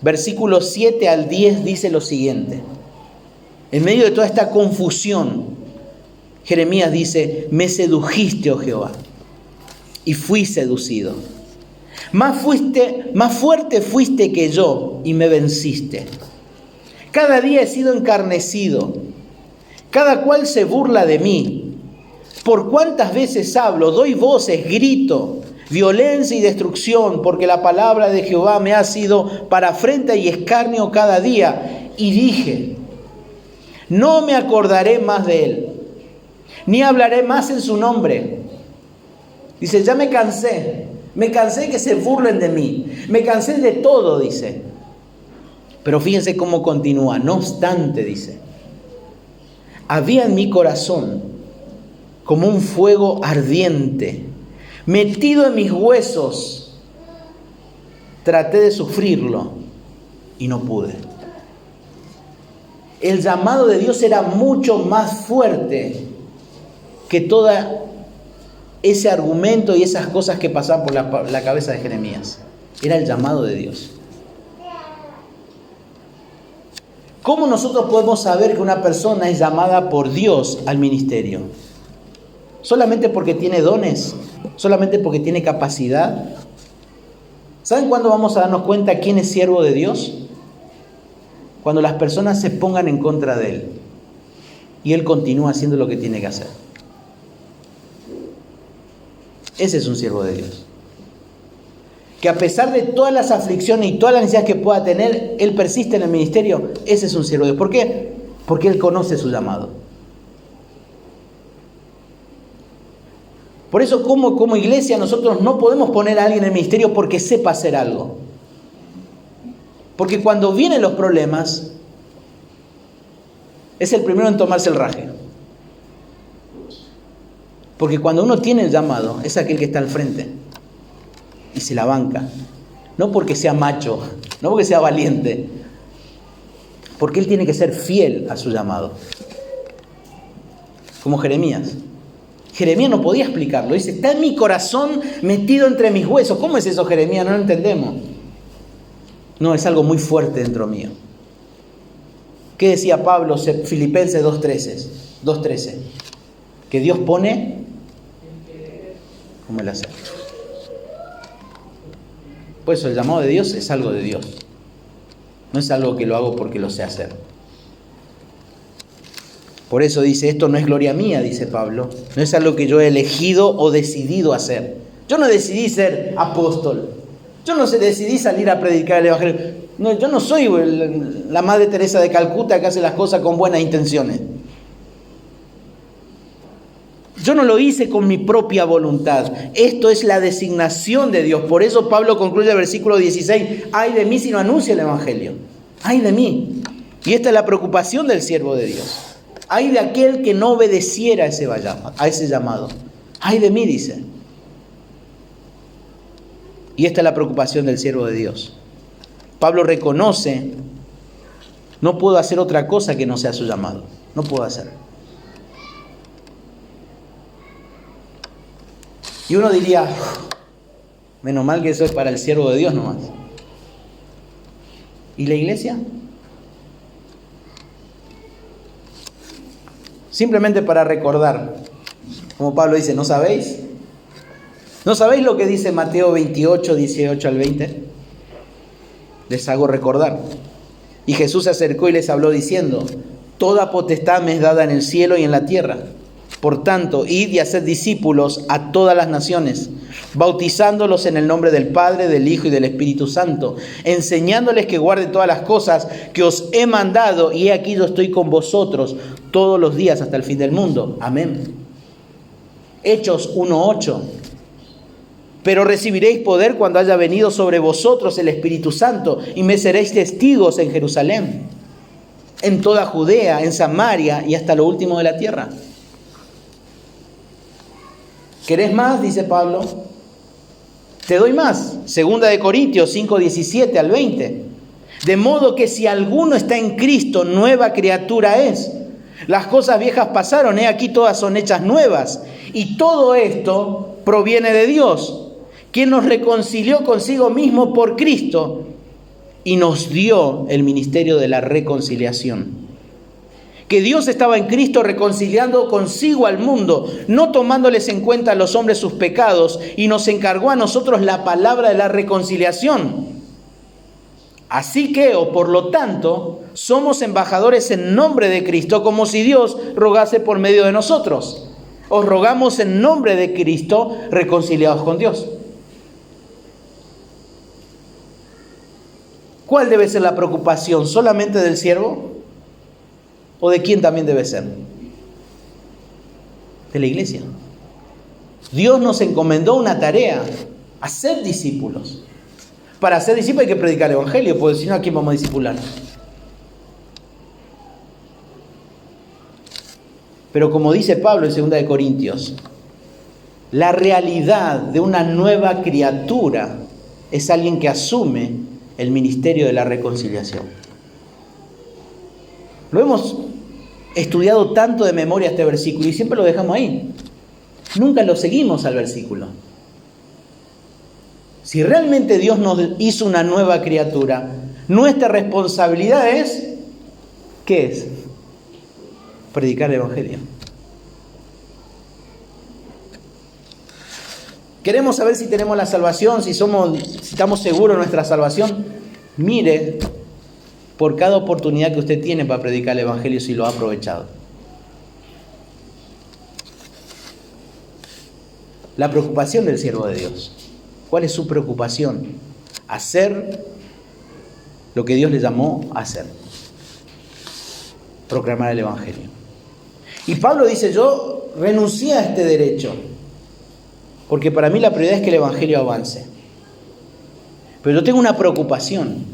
S1: versículos 7 al 10, dice lo siguiente. En medio de toda esta confusión, Jeremías dice: me sedujiste, oh Jehová, y fui seducido. Más fuerte fuiste que yo y me venciste. Cada día he sido encarnecido. Cada cual se burla de mí. Por cuántas veces hablo, doy voces, grito, violencia y destrucción, porque la palabra de Jehová me ha sido para afrenta y escarnio cada día. Y dije: no me acordaré más de él, ni hablaré más en su nombre. Dice: ya me cansé que se burlen de mí, me cansé de todo, dice. Pero fíjense cómo continúa. No obstante, dice, había en mi corazón como un fuego ardiente, metido en mis huesos. Traté de sufrirlo y no pude. El llamado de Dios era mucho más fuerte que toda ese argumento y esas cosas que pasaban por la cabeza de Jeremías. Era el llamado de Dios. ¿Cómo nosotros podemos saber que una persona es llamada por Dios al ministerio? ¿Solamente porque tiene dones? ¿Solamente porque tiene capacidad? ¿Saben cuándo vamos a darnos cuenta quién es siervo de Dios? Cuando las personas se pongan en contra de él y él continúa haciendo lo que tiene que hacer. Ese es un siervo de Dios. Que a pesar de todas las aflicciones y todas las necesidades que pueda tener, él persiste en el ministerio. Ese es un siervo de Dios. ¿Por qué? Porque él conoce su llamado. Por eso, como iglesia, nosotros no podemos poner a alguien en el ministerio porque sepa hacer algo. Porque cuando vienen los problemas, es el primero en tomarse el raje. Porque cuando uno tiene el llamado, es aquel que está al frente y se la banca. No porque sea macho, no porque sea valiente, porque él tiene que ser fiel a su llamado. Como Jeremías. Jeremías no podía explicarlo. Dice, está en mi corazón metido entre mis huesos. ¿Cómo es eso, Jeremías? No lo entendemos. No, es algo muy fuerte dentro mío. ¿Qué decía Pablo, Filipenses 2:13? Que Dios pone como el hacer. Por eso el llamado de Dios es algo de Dios. No es algo que lo hago porque lo sé hacer. Por eso dice, esto no es gloria mía, dice Pablo. No es algo que yo he elegido o decidido hacer. Yo no decidí ser apóstol. Yo no decidí salir a predicar el evangelio. No, yo no soy la Madre Teresa de Calcuta que hace las cosas con buenas intenciones. Yo no lo hice con mi propia voluntad. Esto es la designación de Dios. Por eso Pablo concluye el versículo 16. Ay de mí si no anuncio el evangelio. Ay de mí. Y esta es la preocupación del siervo de Dios. Ay de aquel que no obedeciera a ese llamado. Ay de mí, dice. Y esta es la preocupación del siervo de Dios. Pablo reconoce, no puedo hacer otra cosa que no sea su llamado. No puedo hacer. Y uno diría, menos mal que eso es para el siervo de Dios nomás. ¿Y la iglesia? Simplemente para recordar, como Pablo dice, ¿no sabéis? ¿No sabéis lo que dice Mateo 28, 18 al 20? Les hago recordar. Y Jesús se acercó y les habló diciendo, toda potestad me es dada en el cielo y en la tierra. Por tanto, id y haced discípulos a todas las naciones, bautizándolos en el nombre del Padre, del Hijo y del Espíritu Santo, enseñándoles que guarden todas las cosas que os he mandado, y he aquí yo estoy con vosotros todos los días hasta el fin del mundo. Amén. Hechos 1:8. Pero recibiréis poder cuando haya venido sobre vosotros el Espíritu Santo, y me seréis testigos en Jerusalén, en toda Judea, en Samaria y hasta lo último de la tierra. ¿Querés más? Dice Pablo. Te doy más. 2 Corintios 5:17 al 20. De modo que si alguno está en Cristo, nueva criatura es. Las cosas viejas pasaron, aquí todas son hechas nuevas. Y todo esto proviene de Dios, quien nos reconcilió consigo mismo por Cristo y nos dio el ministerio de la reconciliación. Que Dios estaba en Cristo reconciliando consigo al mundo, no tomándoles en cuenta a los hombres sus pecados, y nos encargó a nosotros la palabra de la reconciliación. Así que, o por lo tanto, somos embajadores en nombre de Cristo, como si Dios rogase por medio de nosotros. Os rogamos en nombre de Cristo, reconciliados con Dios. ¿Cuál debe ser la preocupación? ¿Solamente del siervo? ¿O de quién también debe ser? De la iglesia. Dios nos encomendó una tarea, hacer discípulos. Para hacer discípulos hay que predicar el evangelio, porque si no, ¿a quién vamos a discipular? Pero como dice Pablo en 2 Corintios, la realidad de una nueva criatura es alguien que asume el ministerio de la reconciliación. Lo hemos estudiado tanto de memoria este versículo y siempre lo dejamos ahí. Nunca lo seguimos al versículo. Si realmente Dios nos hizo una nueva criatura, nuestra responsabilidad es, ¿qué es? Predicar el evangelio. Queremos saber si tenemos la salvación, si estamos seguros de nuestra salvación. Mire por cada oportunidad que usted tiene para predicar el evangelio, si lo ha aprovechado. La preocupación del siervo de Dios. ¿Cuál es su preocupación? Hacer lo que Dios le llamó a hacer. Proclamar el evangelio. Y Pablo dice, yo renuncié a este derecho, porque para mí la prioridad es que el evangelio avance. Pero yo tengo una preocupación.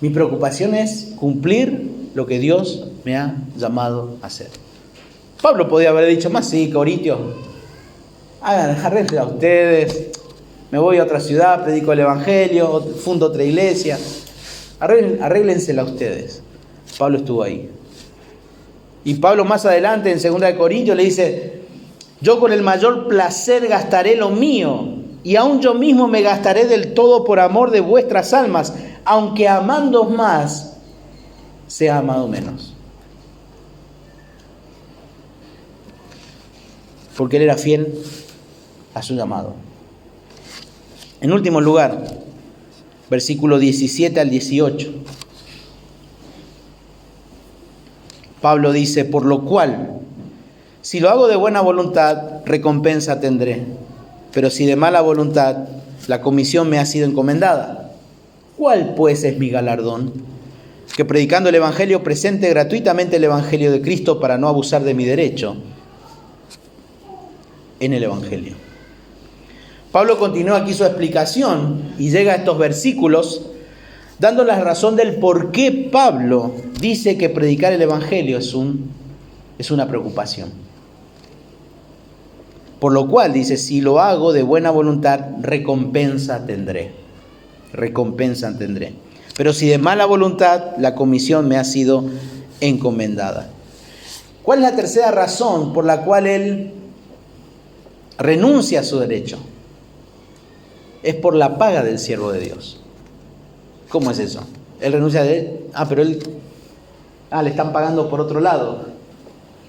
S1: Mi preocupación es cumplir lo que Dios me ha llamado a hacer. Pablo podía haber dicho más, sí, Corintios, arréglense a ustedes, me voy a otra ciudad, predico el evangelio, fundo otra iglesia, arréglensela a ustedes. Pablo estuvo ahí. Y Pablo más adelante en 2 Corintios le dice, yo con el mayor placer gastaré lo mío, y aún yo mismo me gastaré del todo por amor de vuestras almas, aunque amando más, sea amado menos. Porque él era fiel a su llamado. En último lugar, versículo 17 al 18. Pablo dice, por lo cual, si lo hago de buena voluntad, recompensa tendré. Pero si de mala voluntad, la comisión me ha sido encomendada. ¿Cuál pues es mi galardón? Que predicando el Evangelio presente gratuitamente el Evangelio de Cristo para no abusar de mi derecho en el Evangelio. Pablo continúa aquí su explicación y llega a estos versículos dando la razón del por qué Pablo dice que predicar el Evangelio es una preocupación. Por lo cual dice, si lo hago de buena voluntad, recompensa tendré. Recompensa tendré. Pero si de mala voluntad, la comisión me ha sido encomendada. ¿Cuál es la tercera razón por la cual él renuncia a su derecho? Es por la paga del siervo de Dios. ¿Cómo es eso? Él renuncia le están pagando por otro lado.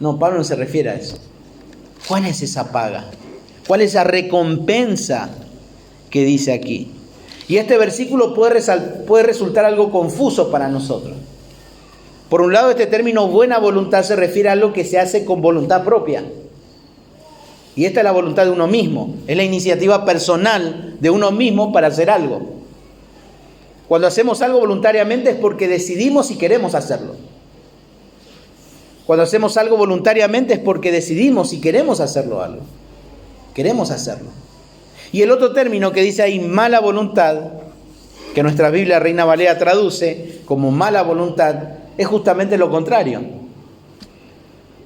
S1: No, Pablo no se refiere a eso. ¿Cuál es esa paga? ¿Cuál es esa recompensa que dice aquí? Y este versículo puede resultar algo confuso para nosotros. Por un lado, este término buena voluntad se refiere a algo que se hace con voluntad propia. Y esta es la voluntad de uno mismo. Es la iniciativa personal de uno mismo para hacer algo. Cuando hacemos algo voluntariamente es porque decidimos y queremos hacerlo. Cuando hacemos algo voluntariamente es porque decidimos y queremos hacerlo algo. Queremos hacerlo. Y el otro término que dice ahí, mala voluntad, que nuestra Biblia Reina Valera traduce como mala voluntad, es justamente lo contrario.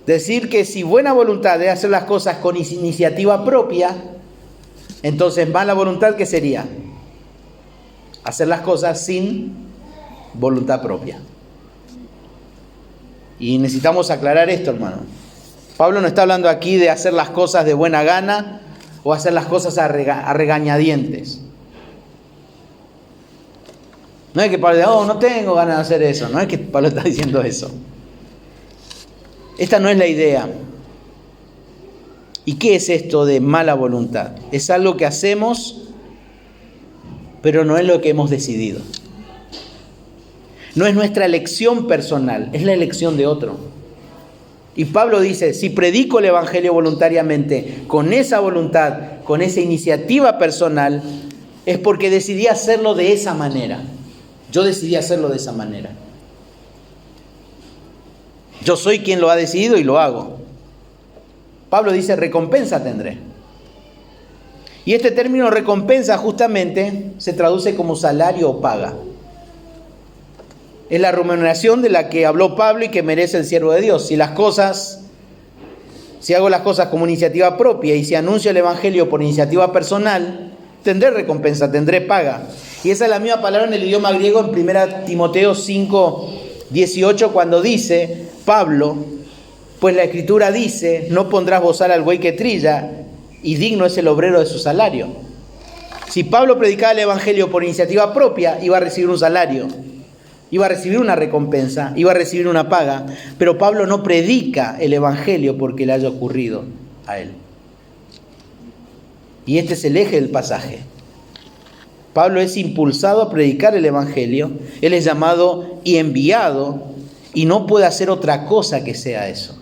S1: Decir que si buena voluntad es hacer las cosas con iniciativa propia, entonces mala voluntad, ¿qué sería? Hacer las cosas sin voluntad propia. Y necesitamos aclarar esto, hermano. Pablo no está hablando aquí de hacer las cosas de buena gana o hacer las cosas a regañadientes. No es que Pablo diga, no tengo ganas de hacer eso. No es que Pablo está diciendo eso. Esta no es la idea. ¿Y qué es esto de mala voluntad? Es algo que hacemos, pero no es lo que hemos decidido. No es nuestra elección personal, es la elección de otro. Y Pablo dice, si predico el Evangelio voluntariamente, con esa voluntad, con esa iniciativa personal, es porque decidí hacerlo de esa manera. Yo decidí hacerlo de esa manera. Yo soy quien lo ha decidido y lo hago. Pablo dice, recompensa tendré. Y este término recompensa justamente se traduce como salario o paga. Es la remuneración de la que habló Pablo y que merece el siervo de Dios. Si hago las cosas como iniciativa propia y si anuncio el Evangelio por iniciativa personal, tendré recompensa, tendré paga. Y esa es la misma palabra en el idioma griego en 1 Timoteo 5:18 cuando dice Pablo, pues la Escritura dice, no pondrás bozal al buey que trilla y digno es el obrero de su salario. Si Pablo predicaba el Evangelio por iniciativa propia, iba a recibir un salario. Iba a recibir una recompensa, iba a recibir una paga, pero Pablo no predica el Evangelio porque le haya ocurrido a él. Y este es el eje del pasaje. Pablo es impulsado a predicar el Evangelio, él es llamado y enviado y no puede hacer otra cosa que sea eso.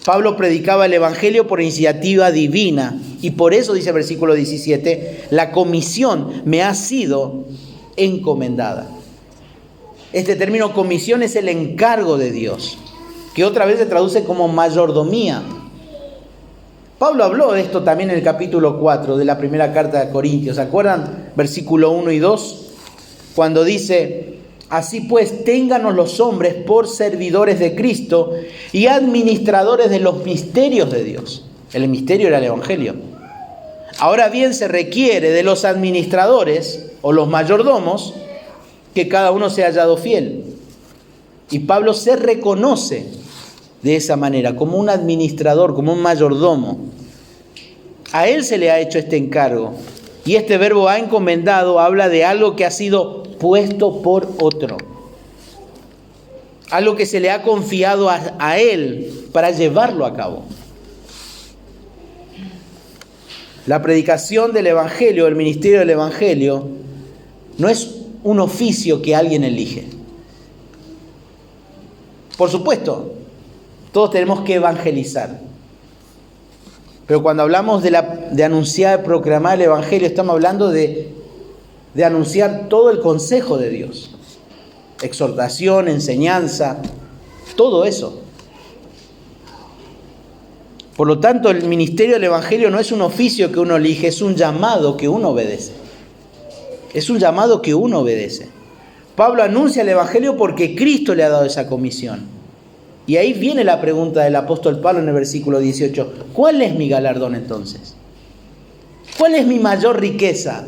S1: Pablo predicaba el Evangelio por iniciativa divina y por eso dice el versículo 17, la comisión me ha sido encomendada. Este término comisión es el encargo de Dios, que otra vez se traduce como mayordomía. Pablo habló de esto también en el capítulo 4 de la primera carta de Corintios. ¿Se acuerdan? Versículo 1 y 2, cuando dice, así pues, ténganos los hombres por servidores de Cristo y administradores de los misterios de Dios. El misterio era el Evangelio. Ahora bien, se requiere de los administradores o los mayordomos que cada uno sea hallado fiel. Y Pablo se reconoce de esa manera, como un administrador, como un mayordomo. A él se le ha hecho este encargo. Y este verbo ha encomendado habla de algo que ha sido puesto por otro. Algo que se le ha confiado a él para llevarlo a cabo. La predicación del Evangelio, el ministerio del Evangelio, no es un oficio que alguien elige. Por supuesto, todos tenemos que evangelizar. Pero cuando hablamos de anunciar, proclamar el Evangelio, estamos hablando de anunciar todo el consejo de Dios. Exhortación, enseñanza, todo eso. Por lo tanto, el ministerio del Evangelio no es un oficio que uno elige, es un llamado que uno obedece. Es un llamado que uno obedece. Pablo anuncia el Evangelio porque Cristo le ha dado esa comisión. Y ahí viene la pregunta del apóstol Pablo en el versículo 18. ¿Cuál es mi galardón entonces? ¿Cuál es mi mayor riqueza?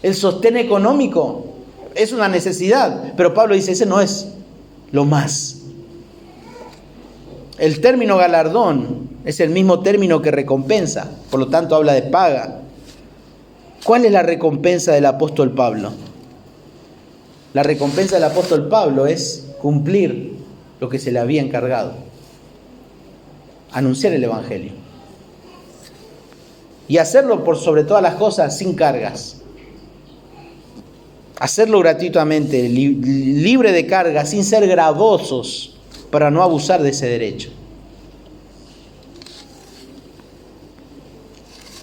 S1: ¿El sostén económico? Es una necesidad, pero Pablo dice, ese no es lo más. El término galardón es el mismo término que recompensa, por lo tanto habla de paga. ¿Cuál es la recompensa del apóstol Pablo? La recompensa del apóstol Pablo es cumplir lo que se le había encargado. Anunciar el Evangelio. Y hacerlo por sobre todas las cosas sin cargas. Hacerlo gratuitamente, libre de cargas, sin ser gravosos, para no abusar de ese derecho.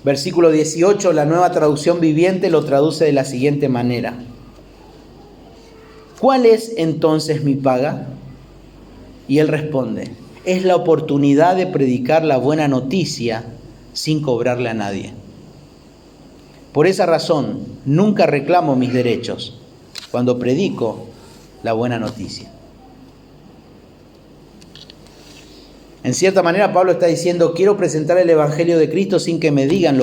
S1: Versículo 18, la Nueva Traducción Viviente lo traduce de la siguiente manera. ¿Cuál es entonces mi paga? Y él responde, es la oportunidad de predicar la buena noticia sin cobrarle a nadie. Por esa razón, nunca reclamo mis derechos cuando predico la buena noticia. En cierta manera, Pablo está diciendo, quiero presentar el Evangelio de Cristo sin que me digan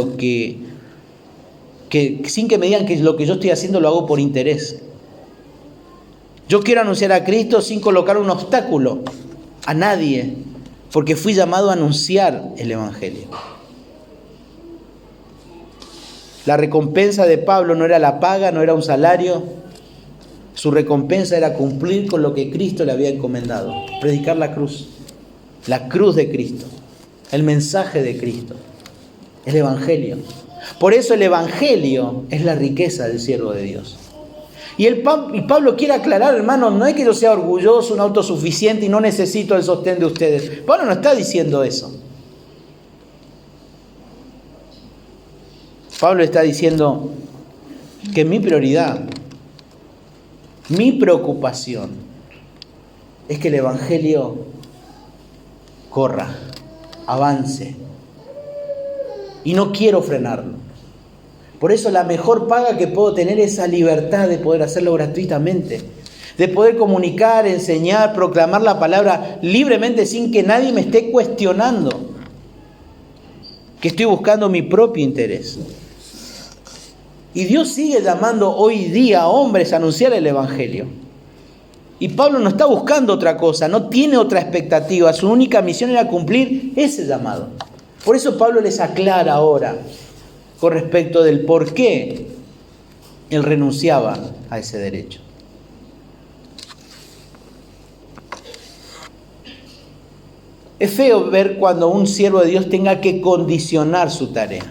S1: sin que me digan que lo que yo estoy haciendo lo hago por interés. Yo quiero anunciar a Cristo sin colocar un obstáculo a nadie, porque fui llamado a anunciar el Evangelio. La recompensa de Pablo no era la paga, no era un salario. Su recompensa era cumplir con lo que Cristo le había encomendado. Predicar la cruz de Cristo, el mensaje de Cristo, el Evangelio. Por eso el Evangelio es la riqueza del siervo de Dios. Y Pablo quiere aclarar, hermanos, no es que yo sea orgulloso, un autosuficiente y no necesito el sostén de ustedes. Pablo no está diciendo eso. Pablo está diciendo que mi prioridad, mi preocupación es que el Evangelio corra, avance. Y no quiero frenarlo. Por eso la mejor paga que puedo tener es esa libertad de poder hacerlo gratuitamente. De poder comunicar, enseñar, proclamar la palabra libremente sin que nadie me esté cuestionando. Que estoy buscando mi propio interés. Y Dios sigue llamando hoy día a hombres a anunciar el Evangelio. Y Pablo no está buscando otra cosa, no tiene otra expectativa. Su única misión era cumplir ese llamado. Por eso Pablo les aclara ahora con respecto del por qué él renunciaba a ese derecho. Es feo ver cuando un siervo de Dios tenga que condicionar su tarea.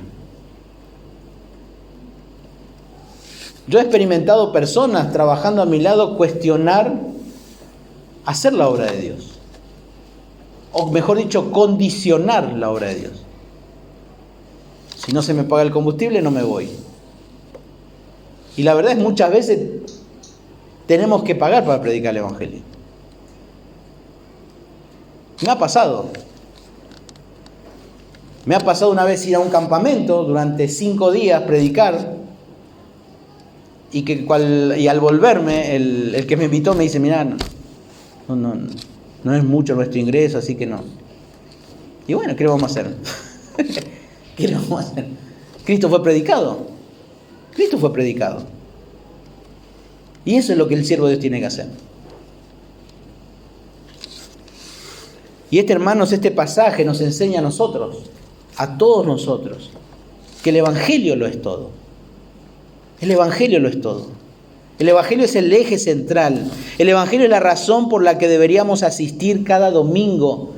S1: Yo he experimentado personas trabajando a mi lado cuestionar hacer la obra de Dios. O mejor dicho, condicionar la obra de Dios. Si no se me paga el combustible, no me voy. Y la verdad es muchas veces tenemos que pagar para predicar el Evangelio. Me ha pasado. Me ha pasado una vez ir a un campamento durante 5 días predicar y al volverme el que me invitó me dice, mirá, no es mucho nuestro ingreso, así que no. Y bueno, ¿qué le vamos a hacer? ¿Qué le vamos a hacer? Cristo fue predicado. Cristo fue predicado. Y eso es lo que el siervo de Dios tiene que hacer. Y hermanos, este pasaje nos enseña a nosotros, a todos nosotros, que el Evangelio lo es todo. El Evangelio lo es todo. El Evangelio es el eje central. El Evangelio es la razón por la que deberíamos asistir cada domingo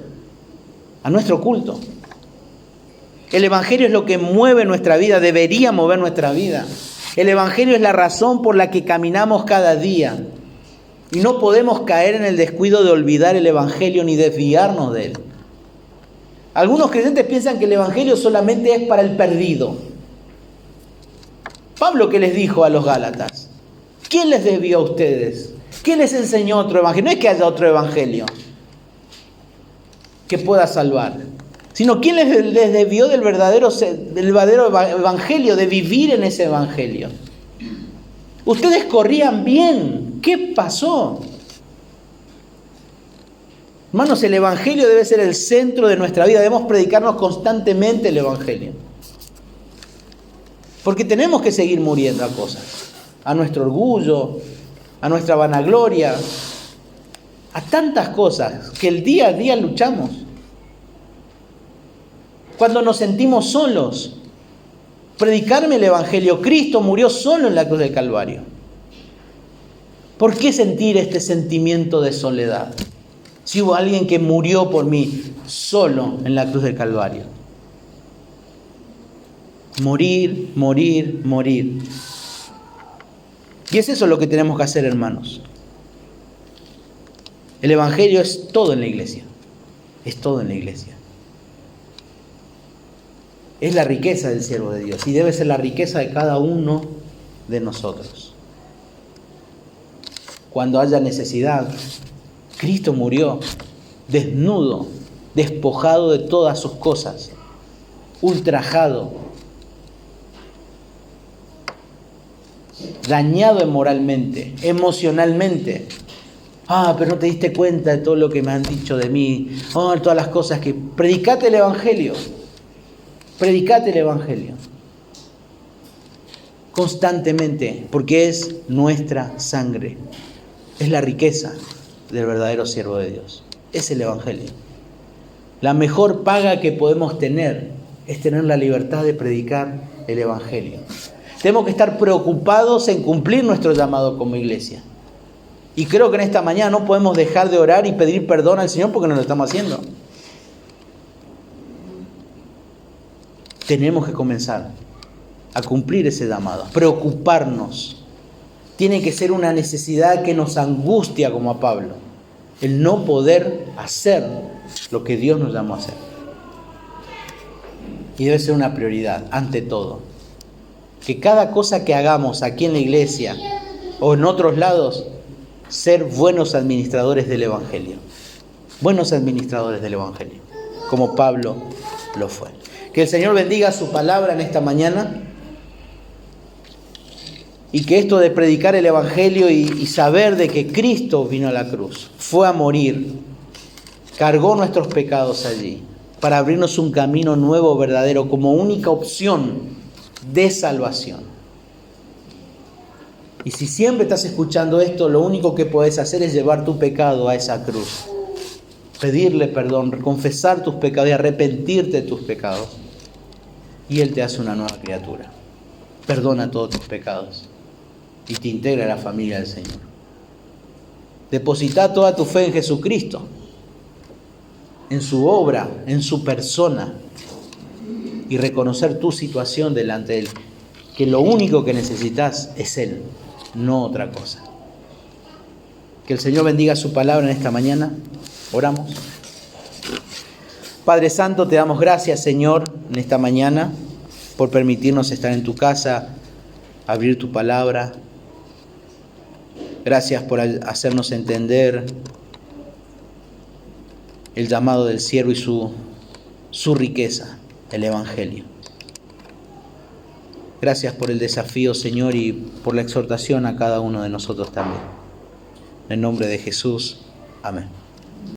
S1: a nuestro culto. El Evangelio es lo que mueve nuestra vida, debería mover nuestra vida. El Evangelio es la razón por la que caminamos cada día. Y no podemos caer en el descuido de olvidar el Evangelio ni desviarnos de él. Algunos creyentes piensan que el Evangelio solamente es para el perdido. Pablo, ¿qué les dijo a los Gálatas? ¿Quién les desvió a ustedes? ¿Quién les enseñó otro evangelio? No es que haya otro evangelio que pueda salvar, sino ¿quién les desvió del verdadero evangelio, de vivir en ese evangelio? Ustedes corrían bien. ¿Qué pasó? Hermanos, el evangelio debe ser el centro de nuestra vida. Debemos predicarnos constantemente el evangelio. Porque tenemos que seguir muriendo a cosas. A nuestro orgullo, a nuestra vanagloria, a tantas cosas que el día a día luchamos. Cuando nos sentimos solos, predicarme el Evangelio. Cristo murió solo en la cruz del Calvario. ¿Por qué sentir este sentimiento de soledad? Si hubo alguien que murió por mí solo en la cruz del Calvario. Morir, morir, morir. Y es eso lo que tenemos que hacer, hermanos. El Evangelio es todo en la iglesia. Es todo en la iglesia. Es la riqueza del siervo de Dios y debe ser la riqueza de cada uno de nosotros. Cuando haya necesidad, Cristo murió desnudo, despojado de todas sus cosas, ultrajado, dañado moralmente, emocionalmente. Pero no te diste cuenta de todo lo que me han dicho de mí. Todas las cosas que... Predicate el Evangelio. Predicate el Evangelio. Constantemente, porque es nuestra sangre. Es la riqueza del verdadero siervo de Dios. Es el Evangelio. La mejor paga que podemos tener es tener la libertad de predicar el Evangelio. Tenemos que estar preocupados en cumplir nuestro llamado como iglesia. Y creo que en esta mañana no podemos dejar de orar y pedir perdón al Señor porque no lo estamos haciendo. Tenemos que comenzar a cumplir ese llamado, preocuparnos. Tiene que ser una necesidad que nos angustia como a Pablo, el no poder hacer lo que Dios nos llamó a hacer. Y debe ser una prioridad, ante todo. Que cada cosa que hagamos aquí en la iglesia o en otros lados, ser buenos administradores del Evangelio. Buenos administradores del Evangelio, como Pablo lo fue. Que el Señor bendiga su palabra en esta mañana y que esto de predicar el Evangelio y saber de que Cristo vino a la cruz, fue a morir, cargó nuestros pecados allí para abrirnos un camino nuevo, verdadero, como única opción de salvación. Y si siempre estás escuchando esto, lo único que puedes hacer es llevar tu pecado a esa cruz, pedirle perdón, confesar tus pecados y arrepentirte de tus pecados, y Él te hace una nueva criatura, perdona todos tus pecados y te integra a la familia del Señor. Deposita toda tu fe en Jesucristo, en su obra, en su persona, y reconocer tu situación delante de Él, que lo único que necesitas es Él, no otra cosa. Que el Señor bendiga su palabra en esta mañana. Oramos. Padre Santo, te damos gracias, Señor, en esta mañana, por permitirnos estar en tu casa, abrir tu palabra. Gracias por hacernos entender el llamado del siervo y su riqueza, el Evangelio. Gracias por el desafío, Señor, y por la exhortación a cada uno de nosotros también. En nombre de Jesús. Amén.